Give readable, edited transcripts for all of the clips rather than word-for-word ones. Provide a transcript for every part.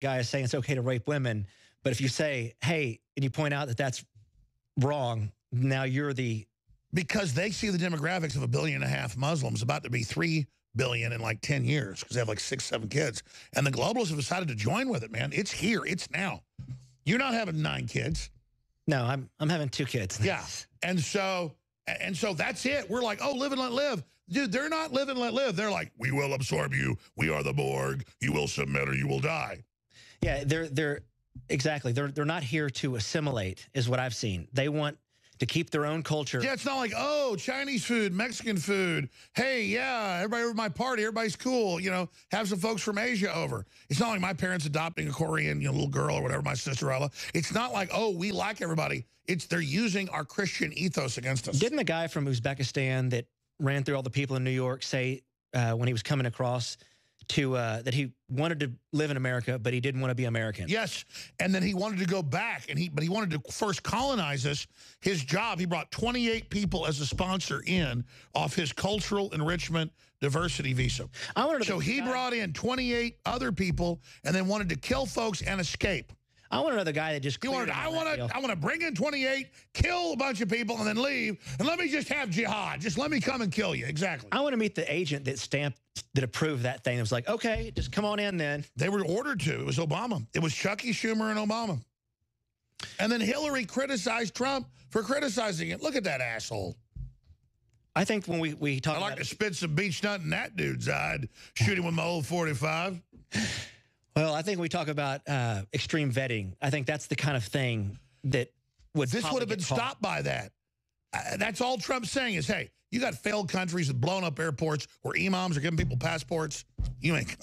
guy is saying it's okay to rape women, but if you say, hey, and you point out that that's wrong, now you're the... Because they see the demographics of 1.5 billion Muslims, about to be 3 billion in like 10 years, because they have like 6, 7 kids. And the globalists have decided to join with it, man. It's here. It's now. You're not having 9 kids. No, I'm having 2 kids. Yeah. And so that's it. We're like, oh, live and let live. Dude, they're not live and let live. They're like, we will absorb you. We are the Borg. You will submit or you will die. Yeah, they're exactly. They're not here to assimilate, is what I've seen. They want to keep their own culture. Yeah, it's not like, oh, Chinese food, Mexican food. Hey, yeah, everybody over my party, everybody's cool. You know, have some folks from Asia over. It's not like my parents adopting a Korean little girl or whatever, my sister Ella. It's not like, oh, we like everybody. It's they're using our Christian ethos against us. Didn't the guy from Uzbekistan that ran through all the people in New York say when he was coming across to that he wanted to live in America, but he didn't want to be American? Yes, and then he wanted to go back, but he wanted to first colonize us. His job, he brought 28 people as a sponsor in off his cultural enrichment diversity visa. So he brought in 28 other people and then wanted to kill folks and escape. I want another guy that just... I want to bring in 28, kill a bunch of people, and then leave, and let me just have jihad. Just let me come and kill you. Exactly. I want to meet the agent that approved that thing. It was like, okay, just come on in then. They were ordered to. It was Obama. It was Chucky Schumer and Obama. And then Hillary criticized Trump for criticizing it. Look at that asshole. I think when we talk I like to spit some beach nut in that dude's eye, shoot him with my old 45. Well, I think we talk about extreme vetting. I think that's the kind of thing that would... This would have been stopped by that. That's all Trump's saying is, hey, you got failed countries with blown up airports where imams are giving people passports. You ain't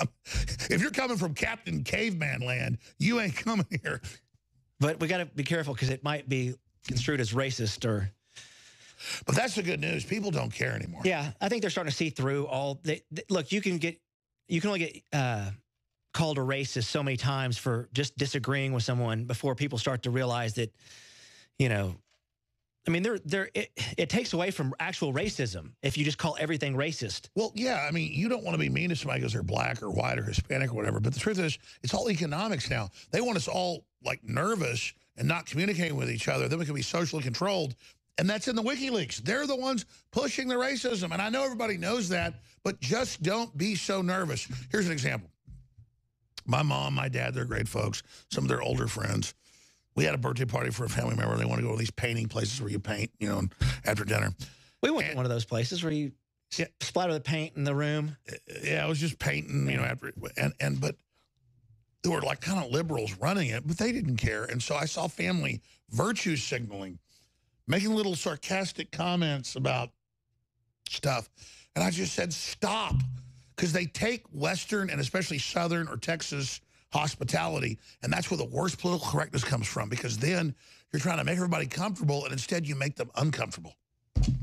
if you're coming from Captain Caveman land, you ain't coming here. But we got to be careful because it might be construed as racist or... But that's the good news. People don't care anymore. Yeah, I think they're starting to see through all... Look, you can only get... called a racist so many times for just disagreeing with someone before people start to realize that, you know, I mean, it takes away from actual racism if you just call everything racist. Well, yeah, I mean, you don't want to be mean to somebody because they're black or white or Hispanic or whatever, but the truth is, it's all economics now. They want us all, like, nervous and not communicating with each other. Then we can be socially controlled, and that's in the WikiLeaks. They're the ones pushing the racism, and I know everybody knows that, but just don't be so nervous. Here's an example. My mom, my dad, they're great folks. Some of their older friends. We had a birthday party for a family member. They want to go to these painting places where you paint, you know, after dinner. We went to one of those places where you splatter the paint in the room. Yeah, I was just painting, you know, after but there were like kind of liberals running it, but they didn't care. And so I saw family virtue signaling, making little sarcastic comments about stuff. And I just said, stop. Because they take Western and especially Southern or Texas hospitality, and that's where the worst political correctness comes from, because then you're trying to make everybody comfortable, and instead you make them uncomfortable. Does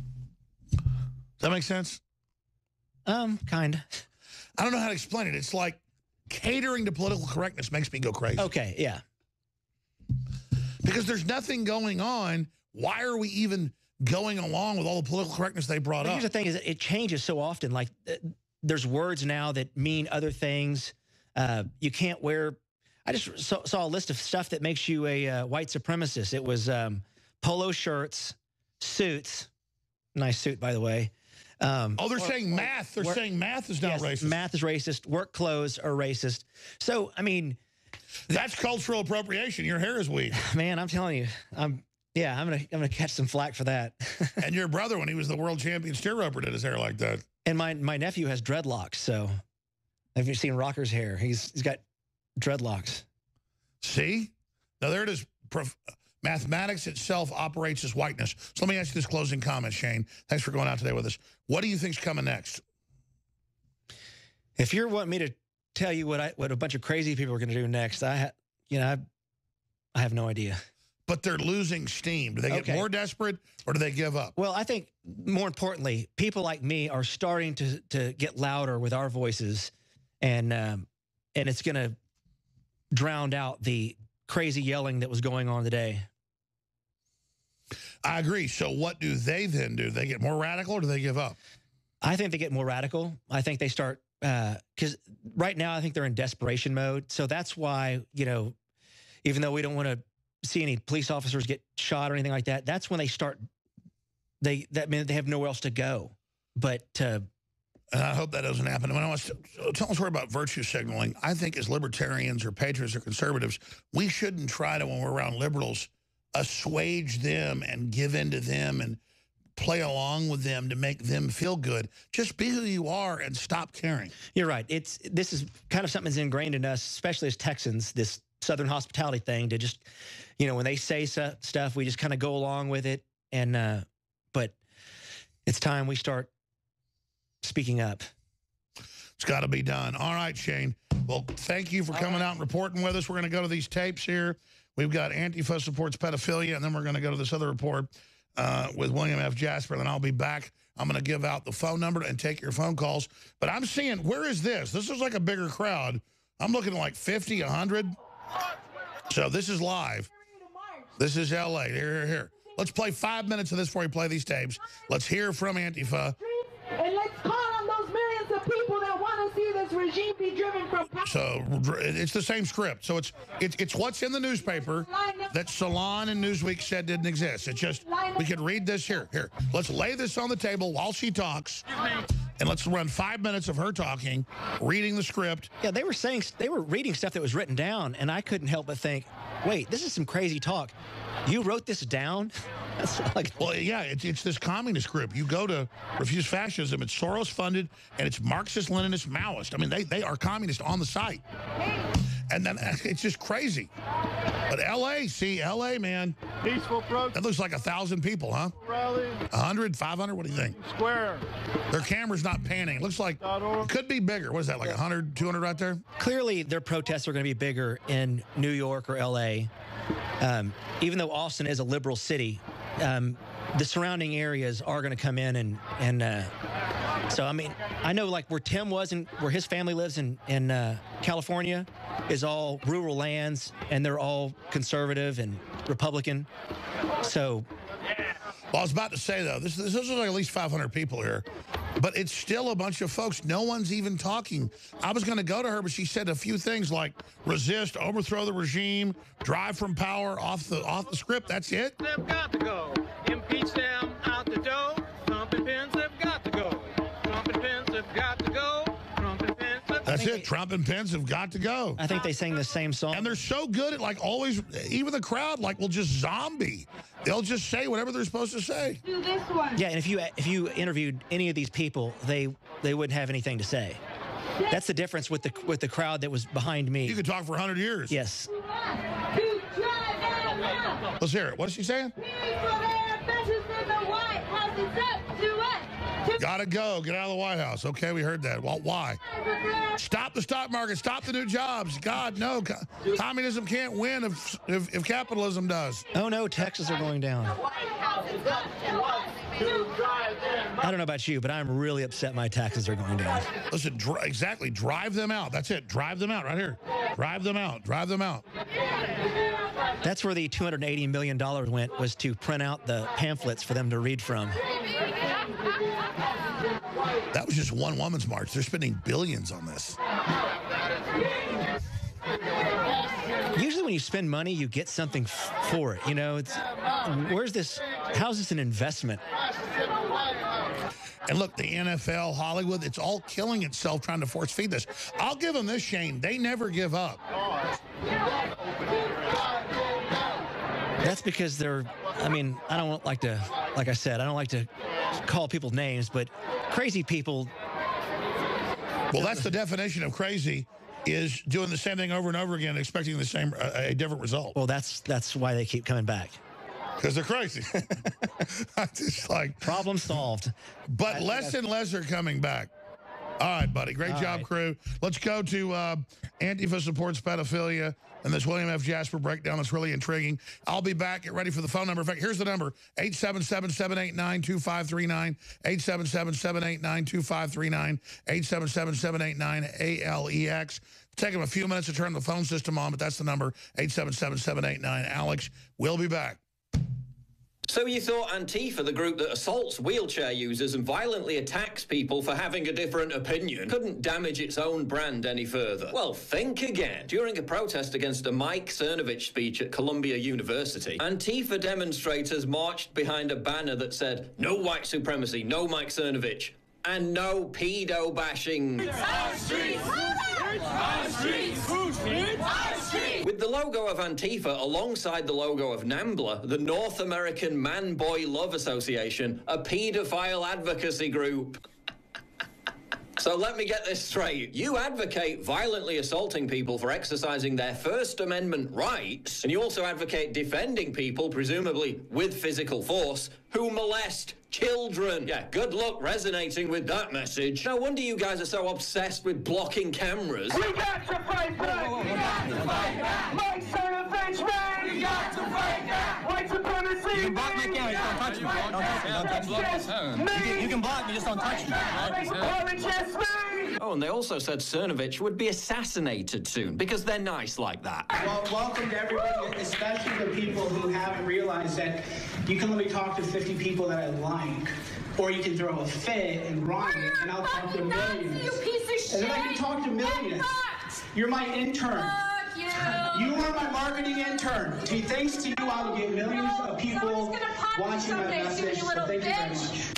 that make sense? Kind of. I don't know how to explain it. It's like catering to political correctness makes me go crazy. Okay, yeah. Because there's nothing going on. Why are we even going along with all the political correctness they brought up? Here's the thing is it changes so often. Like... there's words now that mean other things. You can't wear... I just saw a list of stuff that makes you a white supremacist. It was polo shirts, suits. Nice suit, by the way. They're saying math. They're saying math is not racist. Math is racist. Work clothes are racist. So, I mean... That's cultural appropriation. Your hair is weed. Man, I'm telling you. I'm gonna catch some flack for that. And your brother, when he was the world champion steer roper, did his hair like that. And my nephew has dreadlocks, so have you seen Rocker's hair? He's got dreadlocks. See? Now there it is. Mathematics itself operates as whiteness. So let me ask you this closing comment, Shane. Thanks for going out today with us. What do you think's coming next? If you're wanting me to tell you what a bunch of crazy people are going to do next, I have no idea. But they're losing steam. Do they get more desperate or do they give up? Well, I think more importantly, people like me are starting to get louder with our voices, and it's going to drown out the crazy yelling that was going on today. I agree. So what do they then do? Do they get more radical or do they give up? I think they get more radical. I think they start because right now I think they're in desperation mode. So that's why, you know, even though we don't want to see any police officers get shot or anything like that, that's when they start. That means they have nowhere else to go. But and I hope that doesn't happen. When I was telling a story about virtue signaling, I think as libertarians or patriots or conservatives, we shouldn't try to, when we're around liberals, assuage them and give in to them and play along with them to make them feel good. Just be who you are and stop caring. You're right. This is kind of something that's ingrained in us, especially as Texans, this Southern hospitality thing to just, you know, when they say stuff, we just kind of go along with it. And, but it's time we start speaking up. It's got to be done. All right, Shane. Well, thank you for coming out and reporting with us. We're going to go to these tapes here. We've got Antifa supports pedophilia, and then we're going to go to this other report with William F. Jasper, and then I'll be back. I'm going to give out the phone number and take your phone calls. But I'm seeing, where is this? This is like a bigger crowd. I'm looking like 50, 100. So this is live. This is L.A. Here. Let's play 5 minutes of this before we play these tapes. Let's hear from Antifa. And let's call on those millions of people that want to see this regime be driven from power. So it's the same script. So it's what's in the newspaper that Salon and Newsweek said didn't exist. It's just, we could read this here. Here, let's lay this on the table while she talks. And let's run 5 minutes of her talking, reading the script. Yeah, they were reading stuff that was written down, and I couldn't help but think, wait, this is some crazy talk. You wrote this down? That's like, well, yeah, it's this communist group. You go to Refuse Fascism. It's Soros-funded, and it's Marxist-Leninist Maoist. I mean, they are communist on the site. And then it's just crazy. But L.A., L.A., man. Peaceful protest. That looks like 1,000 people, huh? Rally. 100, 500, what do you think? Square. Their camera's not panning. It looks like it could be bigger. What is that, like 100, 200 right there? clearly, their protests are going to be bigger in New York or L.A. Even though Austin is a liberal city, the surrounding areas are going to come in and so, I mean, I know like where Tim was and where his family lives in California is all rural lands, and they're all conservative and Republican. So, well, I was about to say, though, this is like at least 500 people here, but it's still a bunch of folks. No one's even talking. I was going to go to her, but she said a few things like resist, overthrow the regime, drive from power, off the script. That's it. They've got to go. Impeach them out the door. Trump and Pence have got to go. Trump and Pence have got to go. Trump and Pence have That's it. Trump and Pence have got to go. I think they sang the same song. And they're so good at like always, even the crowd like will just zombie. They'll just say whatever they're supposed to say. Do this one. Yeah, and if you interviewed any of these people, they wouldn't have anything to say. That's the difference with the crowd that was behind me. You could talk for 100 years. Yes. To drive them out. Let's hear it. What is she saying? People there, officials in the White House, it's up to us. Gotta go. Get out of the White House. Okay, we heard that. Well, why? Stop the stock market. Stop the new jobs. God, no. Communism can't win if capitalism does. Oh, no, taxes are going down. I don't know about you, but I'm really upset my taxes are going down. Listen, exactly. Drive them out. That's it. Drive them out right here. Drive them out. Drive them out. That's where the $280 million went, was to print out the pamphlets for them to read from. That was just one woman's march. They're spending billions on this. Usually when you spend money, you get something for it. You know, how's this an investment? And look, the NFL, Hollywood, it's all killing itself trying to force feed this. I'll give them this, Shane. They never give up. That's because they're, I mean, I don't like to, like I said, I don't like to call people names, but crazy people. Well, that's the definition of crazy, is doing the same thing over and over again, expecting the same, a different result. Well, that's why they keep coming back. Because they're crazy. Just like problem solved. But less and less are coming back. All right, buddy. Great job, crew. Let's go to Antifa supports pedophilia and this William F. Jasper breakdown that's really intriguing. I'll be back. Get ready for the phone number. In fact, here's the number, 877-789-2539, 877-789-2539, 877-789-ALEX. Take them a few minutes to turn the phone system on, but that's the number, 877-789-ALEX. We'll be back. So you thought Antifa, the group that assaults wheelchair users and violently attacks people for having a different opinion, couldn't damage its own brand any further? Well, think again. During a protest against a Mike Cernovich speech at Columbia University, Antifa demonstrators marched behind a banner that said, "No white supremacy, no Mike Cernovich, and no pedo bashing." Our streets! Our streets! Our streets! With the logo of Antifa alongside the logo of NAMBLA, the North American Man-Boy Love Association, a paedophile advocacy group. So let me get this straight. You advocate violently assaulting people for exercising their First Amendment rights, and you also advocate defending people, presumably with physical force, who molest children. Yeah, good luck resonating with that message. No wonder you guys are so obsessed with blocking cameras. We got to fight back! We got to fight back! Mike Cernovich, man! We got to fight back! White supremacy! You can block me again, just don't touch me. Don't touch me. You can block me, just don't touch me. Oh, and they also said Cernovich would be assassinated soon, because they're nice like that. Well, welcome to everybody, especially the people who haven't realized that you can only talk to 50 people that I like, or you can throw a fit and run it, and I'll talk to millions. You piece of shit! And then I can talk to millions. You're my intern. Fuck you! You are my marketing intern. Thanks to you, I will get millions of people watching my message. So thank you very much.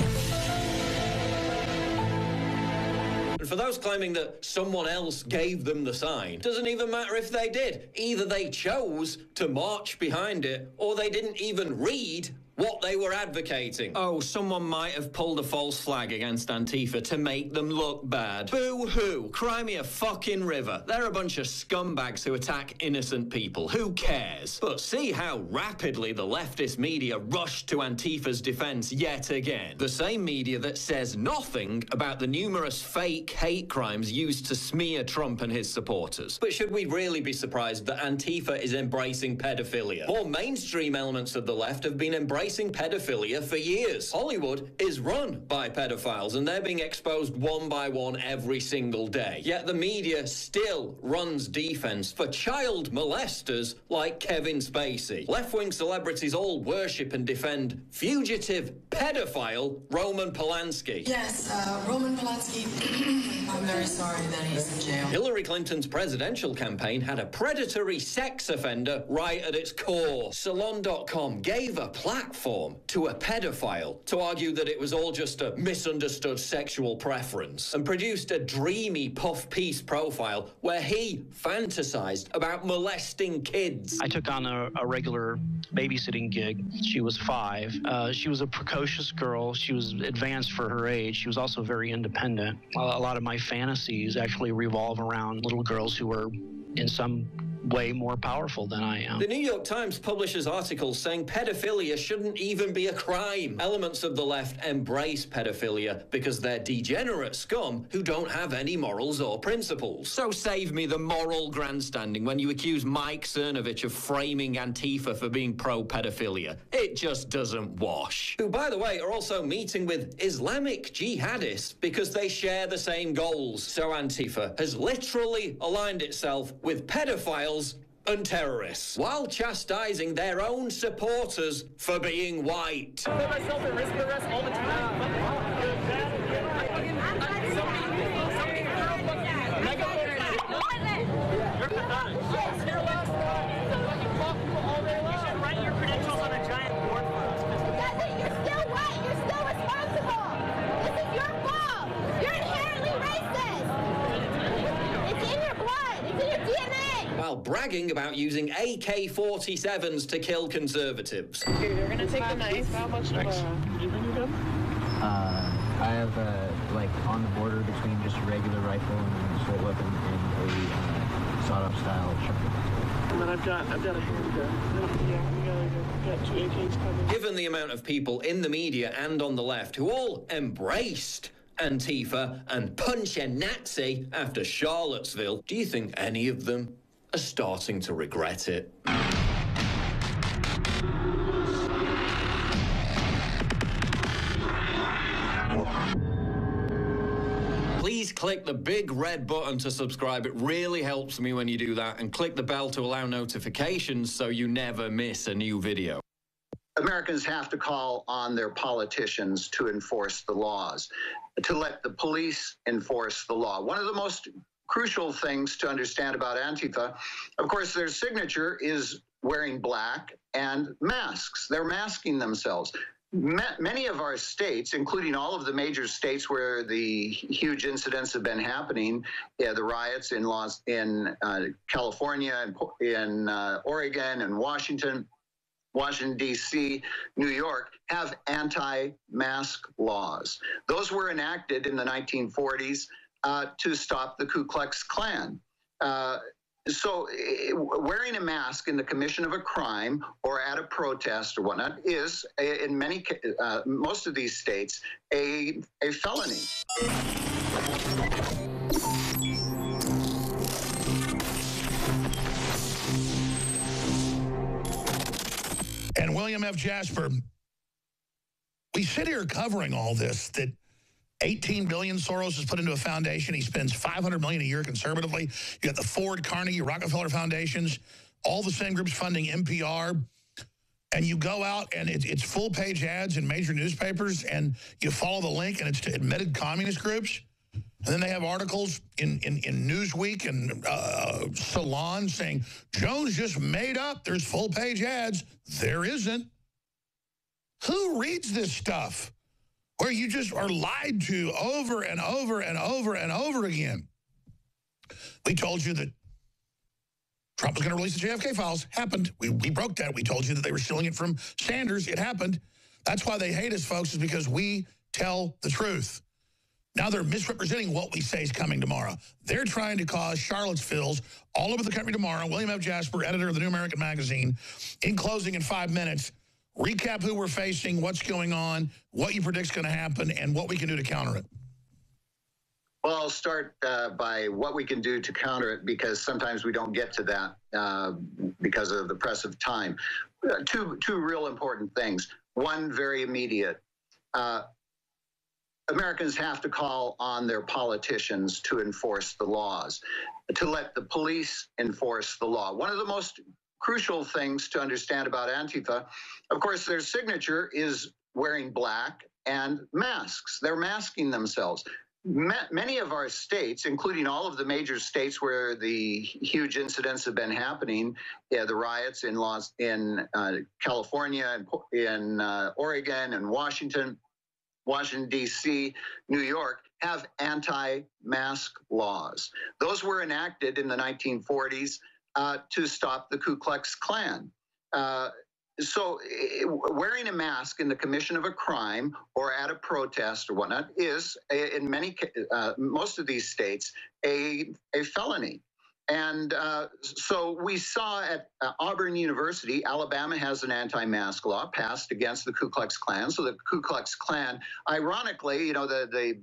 And for those claiming that someone else gave them the sign, doesn't even matter if they did. Either they chose to march behind it, or they didn't even read what they were advocating. Oh, someone might have pulled a false flag against Antifa to make them look bad. Boo-hoo. Cry me a fucking river. They're a bunch of scumbags who attack innocent people. Who cares? But see how rapidly the leftist media rushed to Antifa's defense yet again. The same media that says nothing about the numerous fake hate crimes used to smear Trump and his supporters. But should we really be surprised that Antifa is embracing pedophilia? More mainstream elements of the left have been embracing pedophilia for years. Hollywood is run by pedophiles, and they're being exposed one by one every single day. Yet the media still runs defense for child molesters like Kevin Spacey. Left-wing celebrities all worship and defend fugitive pedophile Roman Polanski. Yes, Roman Polanski, I'm very sorry that he's in jail. Hillary Clinton's presidential campaign had a predatory sex offender right at its core. Salon.com gave a platform to a pedophile to argue that it was all just a misunderstood sexual preference, and produced a dreamy puff piece profile where he fantasized about molesting kids. I took on a regular babysitting gig. She was 5. She was a precocious girl. She was advanced for her age. She was also very independent. A lot of my fantasies actually revolve around little girls who were in some way more powerful than I am. The New York Times publishes articles saying pedophilia shouldn't even be a crime. Elements of the left embrace pedophilia because they're degenerate scum who don't have any morals or principles. So save me the moral grandstanding when you accuse Mike Cernovich of framing Antifa for being pro-pedophilia. It just doesn't wash. Who, by the way, are also meeting with Islamic jihadists because they share the same goals. So Antifa has literally aligned itself with pedophiles and terrorists, while chastising their own supporters for being white. I put myself at risk for arrest all the time. While bragging about using AK-47s to kill conservatives. Okay, you're gonna take the knife. How much did you bring your gun? I have like on the border between just a regular rifle and an assault weapon and a sawed-off style shotgun. And then I've got a handgun. Yeah, we got 2 AKs coming. Given the amount of people in the media and on the left who all embraced Antifa and punch a Nazi after Charlottesville, do you think any of them are starting to regret it? Please click the big red button to subscribe. It really helps me when you do that. And click the bell to allow notifications so you never miss a new video. Americans have to call on their politicians to enforce the laws, to let the police enforce the law. One of the most crucial things to understand about Antifa, of course, their signature is wearing black and masks. They're masking themselves. Many of our states, including all of the major states where the huge incidents have been happening, the riots in California, in Oregon, and Washington, D.C., New York, have anti-mask laws. Those were enacted in the 1940s to stop the Ku Klux Klan. So wearing a mask in the commission of a crime or at a protest or whatnot is, in most of these states, a felony. And William F. Jasper, we sit here covering all this, that $18 billion Soros has put into a foundation. He spends $500 million a year conservatively. You got the Ford, Carnegie, Rockefeller foundations, all the same groups funding NPR. And you go out and it's full-page ads in major newspapers, and you follow the link, and it's to admitted communist groups. And then they have articles in Newsweek and Salon saying, Jones just made up. There's full-page ads. There isn't. Who reads this stuff? Where you just are lied to over and over and over and over again. We told you that Trump was going to release the JFK files. Happened. We broke that. We told you that they were stealing it from Sanders. It happened. That's why they hate us, folks, is because we tell the truth. Now they're misrepresenting what we say is coming tomorrow. They're trying to cause Charlottesville's all over the country tomorrow. William F. Jasper, editor of the New American Magazine. In closing, in 5 minutes, recap who we're facing, what's going on, what you predict's going to happen, and what we can do to counter it. Well, I'll start by what we can do to counter it, because sometimes we don't get to that because of the press of time. Two real important things. One, very immediate. Americans have to call on their politicians to enforce the laws, to let the police enforce the law. One of the most crucial things to understand about Antifa, of course, their signature is wearing black and masks. They're masking themselves. Many of our states, including all of the major states where the huge incidents have been happening, the riots in California, in Oregon, and Washington, D.C., New York, have anti-mask laws. Those were enacted in the 1940s to stop the Ku Klux Klan. So wearing a mask in the commission of a crime or at a protest or whatnot is, in most of these states, a felony. And so we saw at Auburn University, Alabama has an anti-mask law passed against the Ku Klux Klan. So the Ku Klux Klan, ironically, the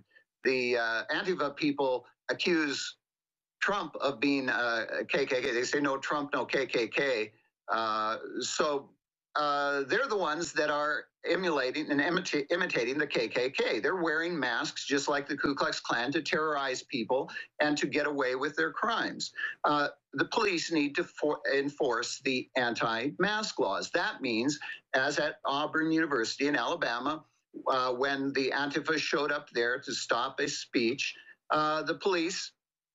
Antifa people accuse Trump of being KKK. They say no Trump, no KKK. So they're the ones that are emulating and imitating the KKK. They're wearing masks just like the Ku Klux Klan to terrorize people and to get away with their crimes. The police need to enforce the anti-mask laws. That means, as at Auburn University in Alabama, when the Antifa showed up there to stop a speech, the police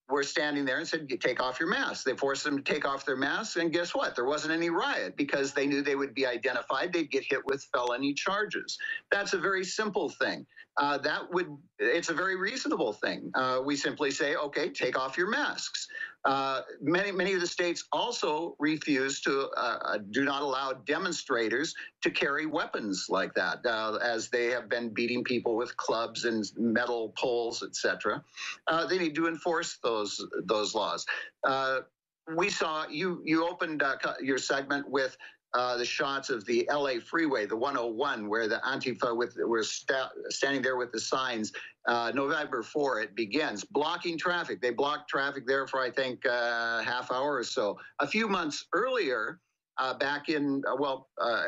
were standing there and said, take off your mask. They forced them to take off their masks, and guess what? There wasn't any riot because they knew they would be identified. They'd get hit with felony charges. That's a very simple thing. It's a very reasonable thing. We simply say, okay, take off your masks. Many of the states also refuse to, do not allow demonstrators to carry weapons like that, as they have been beating people with clubs and metal poles, etc. They need to enforce those laws. We saw, you opened your segment with the shots of the LA freeway, the 101, where the Antifa were standing there with the signs. November 4, it begins, blocking traffic. They blocked traffic there for, I think, half hour or so. A few months earlier, back in,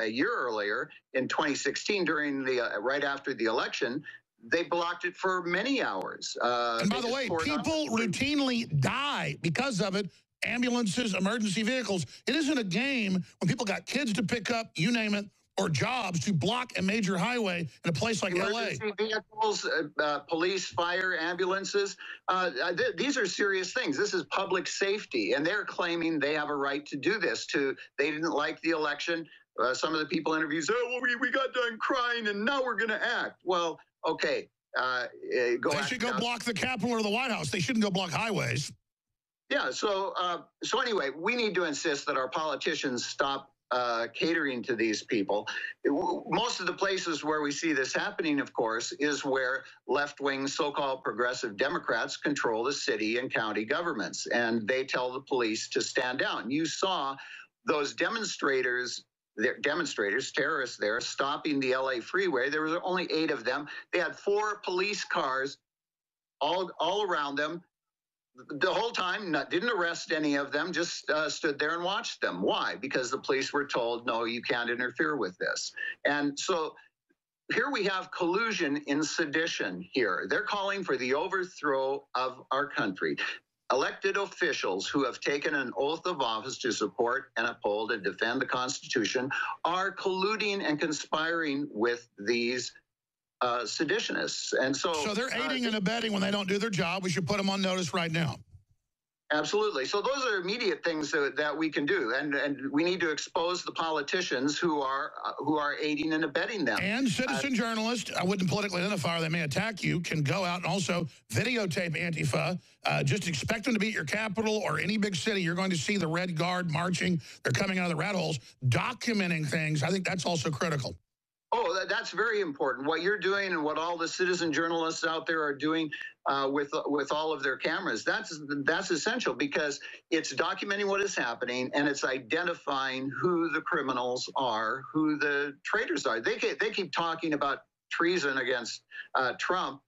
a year earlier, in 2016, during right after the election, they blocked it for many hours. And by the way, people routinely die because of it. Ambulances, emergency vehicles. It isn't a game when people got kids to pick up, you name it, or jobs to block a major highway in a place like L.A. Emergency vehicles, police, fire, ambulances. These are serious things. This is public safety, and they're claiming they have a right to do this. They didn't like the election. Some of the people interviewed say, well, we got done crying, and now we're going to act. Well, okay. They should go block the Capitol or the White House. They shouldn't go block highways. Yeah, so anyway, we need to insist that our politicians stop catering to these people. Most of the places where we see this happening, of course, is where left-wing so-called progressive Democrats control the city and county governments, and they tell the police to stand down. You saw those demonstrators, terrorists there, stopping the LA freeway. There was only 8 of them. They had 4 police cars all around them the whole time, didn't arrest any of them, just stood there and watched them. Why? Because the police were told, no, you can't interfere with this. And so here we have collusion in sedition here. They're calling for the overthrow of our country. Elected officials who have taken an oath of office to support and uphold and defend the Constitution are colluding and conspiring with these seditionists. And so they're aiding and abetting when they don't do their job. We should put them on notice right now. Absolutely. So those are immediate things that we can do, and we need to expose the politicians who are aiding and abetting them. And citizen journalists, I wouldn't politically identify, they may attack you, can go out and also videotape Antifa. Just expect them to be at your capital or any big city. You're going to see the Red Guard marching. They're coming out of the rat holes, documenting things. I think that's also critical. Oh, that's very important. What you're doing and what all the citizen journalists out there are doing with all of their cameras, that's essential, because it's documenting what is happening and it's identifying who the criminals are, who the traitors are. They keep talking about treason against Trump.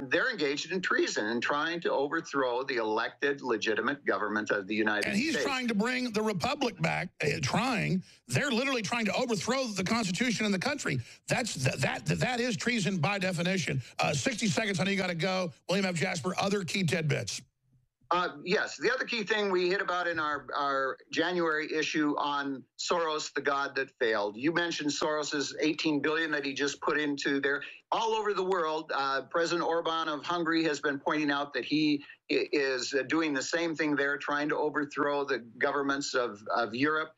They're engaged in treason and trying to overthrow the elected, legitimate government of the United States. And he's trying to bring the republic back, They're literally trying to overthrow the Constitution and the country. That is treason by definition. 60 seconds, I know you got to go. William F. Jasper, other key tidbits. Yes, the other key thing we hit about in our January issue on Soros, the God that failed. You mentioned Soros's $18 billion that he just put into there. All over the world, President Orban of Hungary has been pointing out that he is doing the same thing there, trying to overthrow the governments of Europe.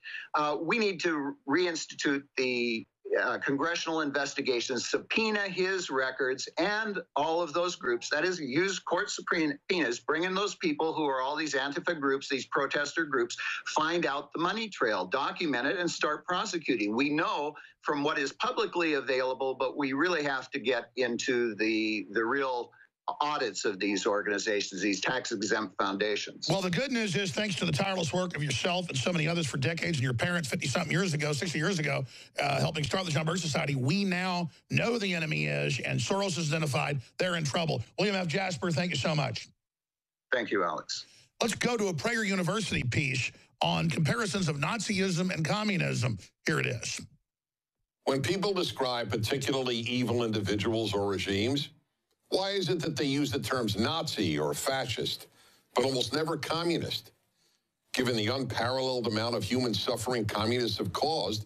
We need to reinstitute the congressional investigations, subpoena his records and all of those groups. That is, use court subpoenas, bring in those people who are all these Antifa groups, these protester groups, find out the money trail, document it, and start prosecuting. We know from what is publicly available, but we really have to get into the real audits of these organizations, these tax-exempt foundations. Well, the good news is, thanks to the tireless work of yourself and so many others for decades, and your parents 50-something years ago, 60 years ago, helping start the John Birch Society, we now know the enemy is, and Soros is identified. They're in trouble. William F. Jasper, thank you so much. Thank you, Alex. Let's go to a Prager University piece on comparisons of Nazism and communism. Here it is. When people describe particularly evil individuals or regimes, why is it that they use the terms Nazi or fascist, but almost never communist? Given the unparalleled amount of human suffering communists have caused,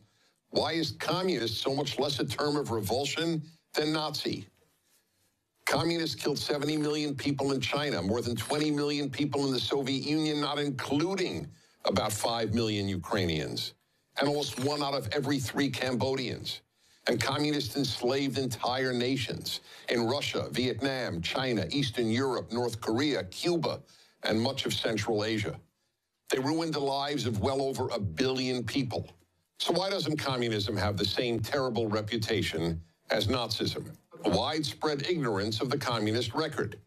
why is communist so much less a term of revulsion than Nazi? Communists killed 70 million people in China, more than 20 million people in the Soviet Union, not including about 5 million Ukrainians, and almost 1 out of every 3 Cambodians. And communists enslaved entire nations in Russia, Vietnam, China, Eastern Europe, North Korea, Cuba, and much of Central Asia. They ruined the lives of well over 1 billion people. So why doesn't communism have the same terrible reputation as Nazism? Widespread ignorance of the communist record.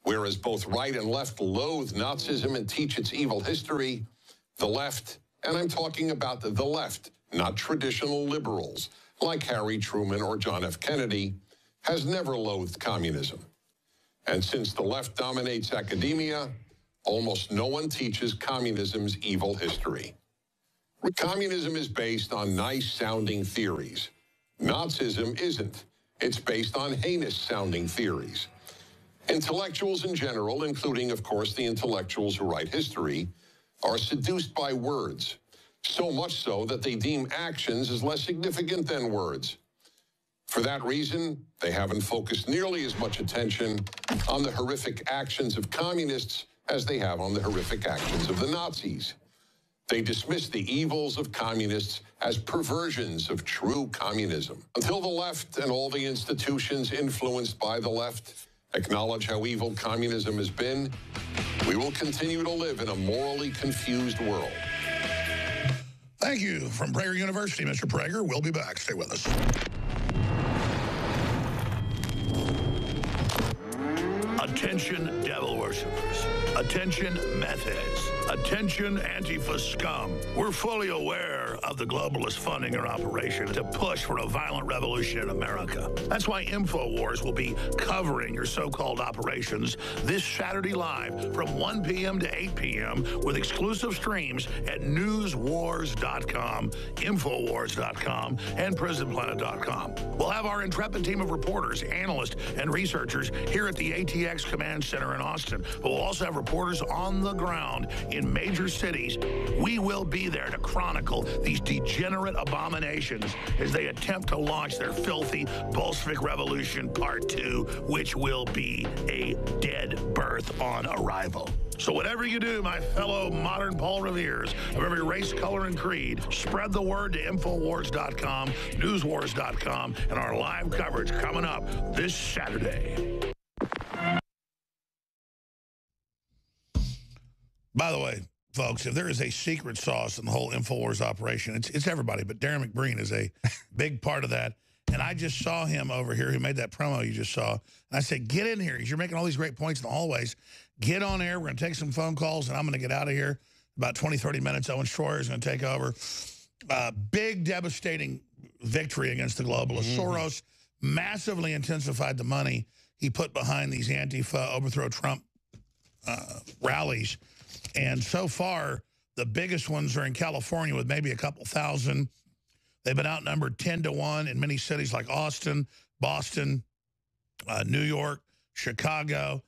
Whereas both right and left loathe Nazism and teach its evil history, the left, and I'm talking about the left, not traditional liberals, like Harry Truman or John F. Kennedy, has never loathed communism. And since the left dominates academia, almost no one teaches communism's evil history. Communism is based on nice-sounding theories. Nazism isn't. It's based on heinous-sounding theories. Intellectuals in general, including, of course, the intellectuals who write history, are seduced by words. So much so that they deem actions as less significant than words. For that reason, they haven't focused nearly as much attention on the horrific actions of communists as they have on the horrific actions of the Nazis. They dismiss the evils of communists as perversions of true communism. Until the left and all the institutions influenced by the left acknowledge how evil communism has been, we will continue to live in a morally confused world. Thank you from Prager University, Mr. Prager. We'll be back. Stay with us. Attention, devil worshippers. Attention, meth heads. Attention, Antifa scum. We're fully aware of the globalist funding our operation to push for a violent revolution in America. That's why Infowars will be covering your so-called operations this Saturday live from 1 p.m. to 8 p.m. with exclusive streams at newswars.com, Infowars.com, and prisonplanet.com. We'll have our intrepid team of reporters, analysts, and researchers here at the ATX Command Center in Austin, but we'll also have reporters on the ground in major cities. We will be there to chronicle these degenerate abominations as they attempt to launch their filthy Bolshevik Revolution Part 2, which will be a dead birth on arrival. So whatever you do, my fellow modern Paul Reveres of every race, color, and creed, spread the word to Infowars.com, Newswars.com, and our live coverage coming up this Saturday. By the way, folks, if there is a secret sauce in the whole Infowars operation, it's everybody, but Darren McBreen is a big part of that. And I just saw him over here who made that promo you just saw. And I said, get in here. You're making all these great points in the hallways. Get on air. We're going to take some phone calls, and I'm going to get out of here. About 20, 30 minutes, Owen Schroyer is going to take over. Big, devastating victory against the globalists. Soros massively intensified the money he put behind these Antifa overthrow Trump rallies. And so far, the biggest ones are in California with maybe a couple thousand. They've been outnumbered 10-1 in many cities like Austin, Boston, New York, Chicago.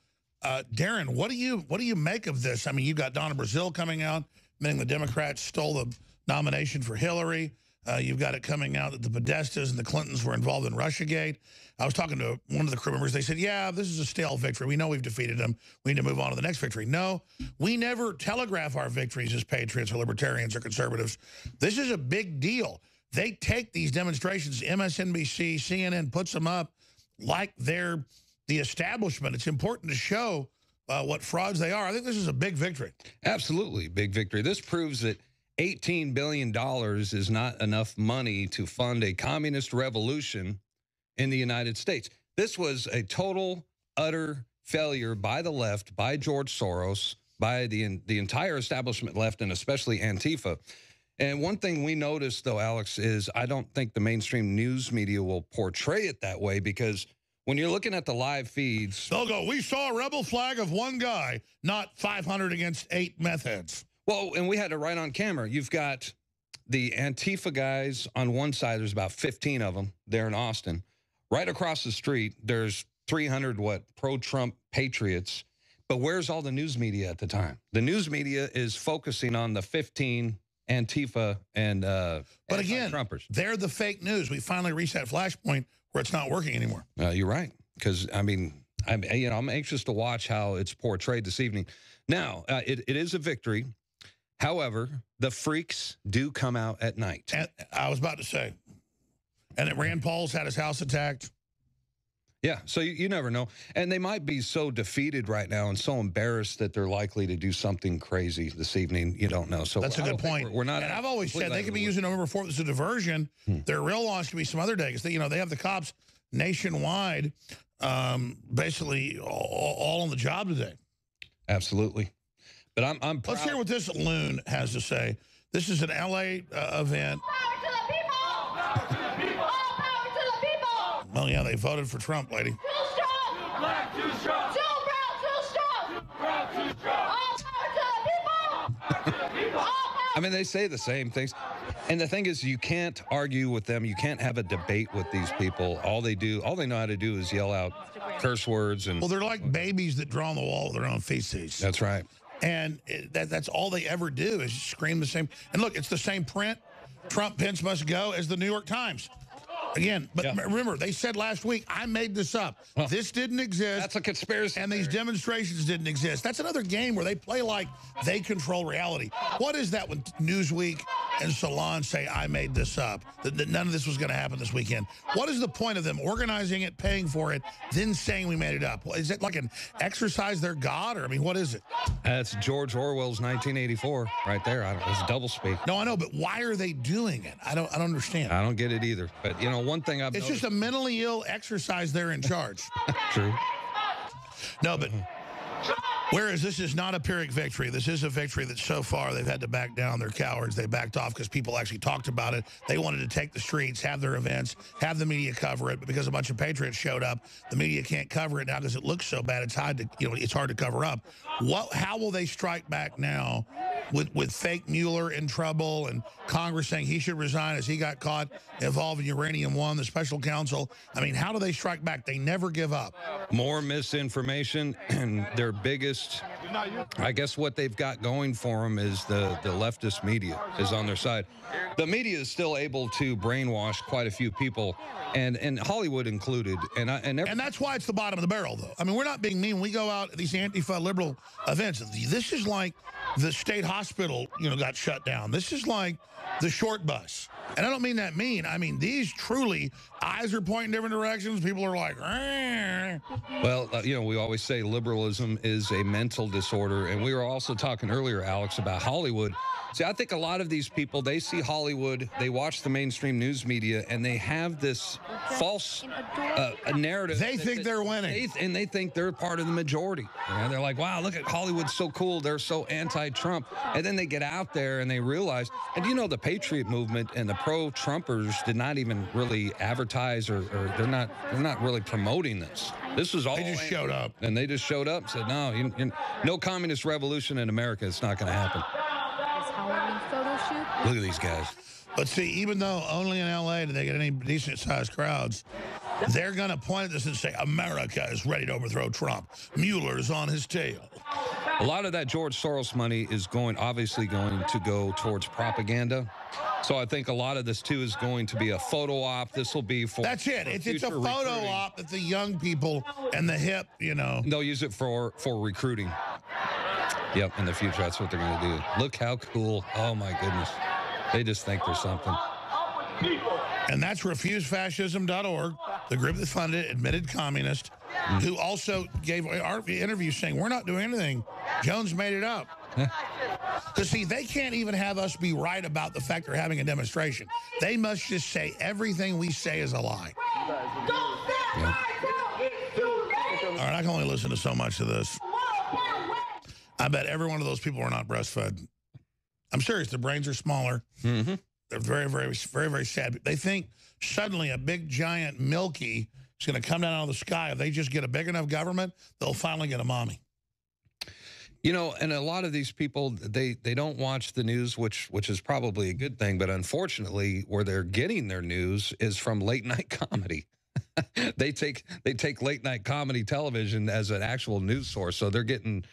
Darren, what do you make of this? I mean, you got Donna Brazile coming out, meaning the Democrats stole the nomination for Hillary. You've got it coming out that the Podestas and the Clintons were involved in Russiagate. I was talking to one of the crew members. They said, yeah, this is a stale victory. We know we've defeated them. We need to move on to the next victory. No, we never telegraph our victories as patriots or libertarians or conservatives. This is a big deal. They take these demonstrations, MSNBC, CNN puts them up like they're the establishment. It's important to show what frauds they are. I think this is a big victory. Absolutely, big victory. This proves that $18 billion is not enough money to fund a communist revolution in the United States. This was a total, utter failure by the left, by George Soros, by the entire establishment left, and especially Antifa. And one thing we noticed, though, Alex, is I don't think the mainstream news media will portray it that way, because when you're looking at the live feeds, they'll go, we saw a rebel flag of one guy, not 500 against 8 meth heads. Well, and we had it right on camera. You've got the Antifa guys on one side. There's about 15 of them there in Austin. Right across the street, there's 300, pro-Trump patriots. But where's all the news media at the time? The news media is focusing on the 15 Antifa and but again, Trumpers. They're the fake news. We finally reached that flashpoint where it's not working anymore. You're right, because I mean, I'm anxious to watch how it's portrayed this evening. Now, it is a victory. However, the freaks do come out at night. And I was about to say, and that Rand Paul's had his house attacked. Yeah, so you never know. And they might be so defeated right now and so embarrassed that they're likely to do something crazy this evening. You don't know. So that's a good point. We're not. And I've always said they could be using November 4th as a diversion. Their real launch could be some other day, because they have the cops nationwide, basically all on the job today. Absolutely. But I'm proud. Let's hear what this loon has to say. This is an LA event. Well, yeah, they voted for Trump, lady. Too strong! Too black, too strong! Too brown, too strong! Too brown, too strong! All power to the people! All power to the people! I mean, they say the same things. And the thing is, you can't argue with them. You can't have a debate with these people. All they know how to do is yell out curse words. And well, they're like babies that draw on the wall with their own feces. That's right. And that's all they ever do is scream the same. And look, it's the same print. Trump, Pence must go as the New York Times. Again, but remember, they said last week, I made this up. This didn't exist. That's a conspiracy. And these demonstrations didn't exist. That's another game where they play like they control reality. What is that when Newsweek and Salon say, I made this up, that none of this was going to happen this weekend? What is the point of them organizing it, paying for it, then saying we made it up? Is it like an exercise their God? Or, I mean, what is it? That's George Orwell's 1984 right there. It's doublespeak. No, I know, but why are they doing it? I don't understand. I don't get it either. But, you know, one thing I've It's noticed, just a mentally ill exercise they're in charge. True. No, but whereas this is not a Pyrrhic victory, this is a victory that so far they've had to back down. They're cowards. They backed off because people actually talked about it. They wanted to take the streets, have their events, have the media cover it. But because a bunch of patriots showed up, the media can't cover it now because it looks so bad. It's hard to, it's hard to cover up. How will they strike back now with fake Mueller in trouble and Congress saying he should resign as he got caught involved in Uranium One, the special counsel? I mean, how do they strike back? They never give up. More misinformation, and their biggest, I guess what they've got going for them is the leftist media is on their side. The media is still able to brainwash quite a few people, and Hollywood included. And that's why it's the bottom of the barrel, though. I mean, we're not being mean. We go out at these Antifa liberal events. This is like the state hospital, got shut down. This is like the short bus. And I don't mean that mean. I mean, these truly, eyes are pointing different directions. People are like, Well, we always say liberalism is a mental disorder. And we were also talking earlier, Alex, about Hollywood. See, I think a lot of these people, they see Hollywood, they watch the mainstream news media, and they have this false narrative. They think they're winning. And they think they're part of the majority. They're like, wow, look at Hollywood's so cool. They're so anti-Trump. And then they get out there and they realize, and the Patriot movement and the pro-Trumpers did not even really advertise or they're not really promoting this. This was all. They just showed up. And they just showed up and said, no, no communist revolution in America. It's not going to happen. Look at these guys. But see, even though only in L.A. do they get any decent-sized crowds, they're going to point at this and say, America is ready to overthrow Trump. Mueller's on his tail. A lot of that George Soros money is obviously going to go towards propaganda. So I think a lot of this, too, is going to be a photo op. This will be for That's it. It's a photo op that the young people and the hip, They'll use it for recruiting. Yep, in the future, that's what they're going to do. Look how cool. Oh, my goodness. They just think there's something. And that's refusefascism.org, the group that funded it, admitted communist, who also gave our interview saying, we're not doing anything. Jones made it up. Because, see, they can't even have us be right about the fact they're having a demonstration. They must just say everything we say is a lie. Yeah. All right, I can only listen to so much of this. I bet every one of those people are not breastfed. I'm serious. Their brains are smaller. Mm-hmm. They're very, very, very, very sad. They think suddenly a big, giant Milky is going to come down out of the sky. If they just get a big enough government, they'll finally get a mommy. And a lot of these people, they don't watch the news, which is probably a good thing. But unfortunately, where they're getting their news is from late night comedy. They take late night comedy television as an actual news source. So they're getting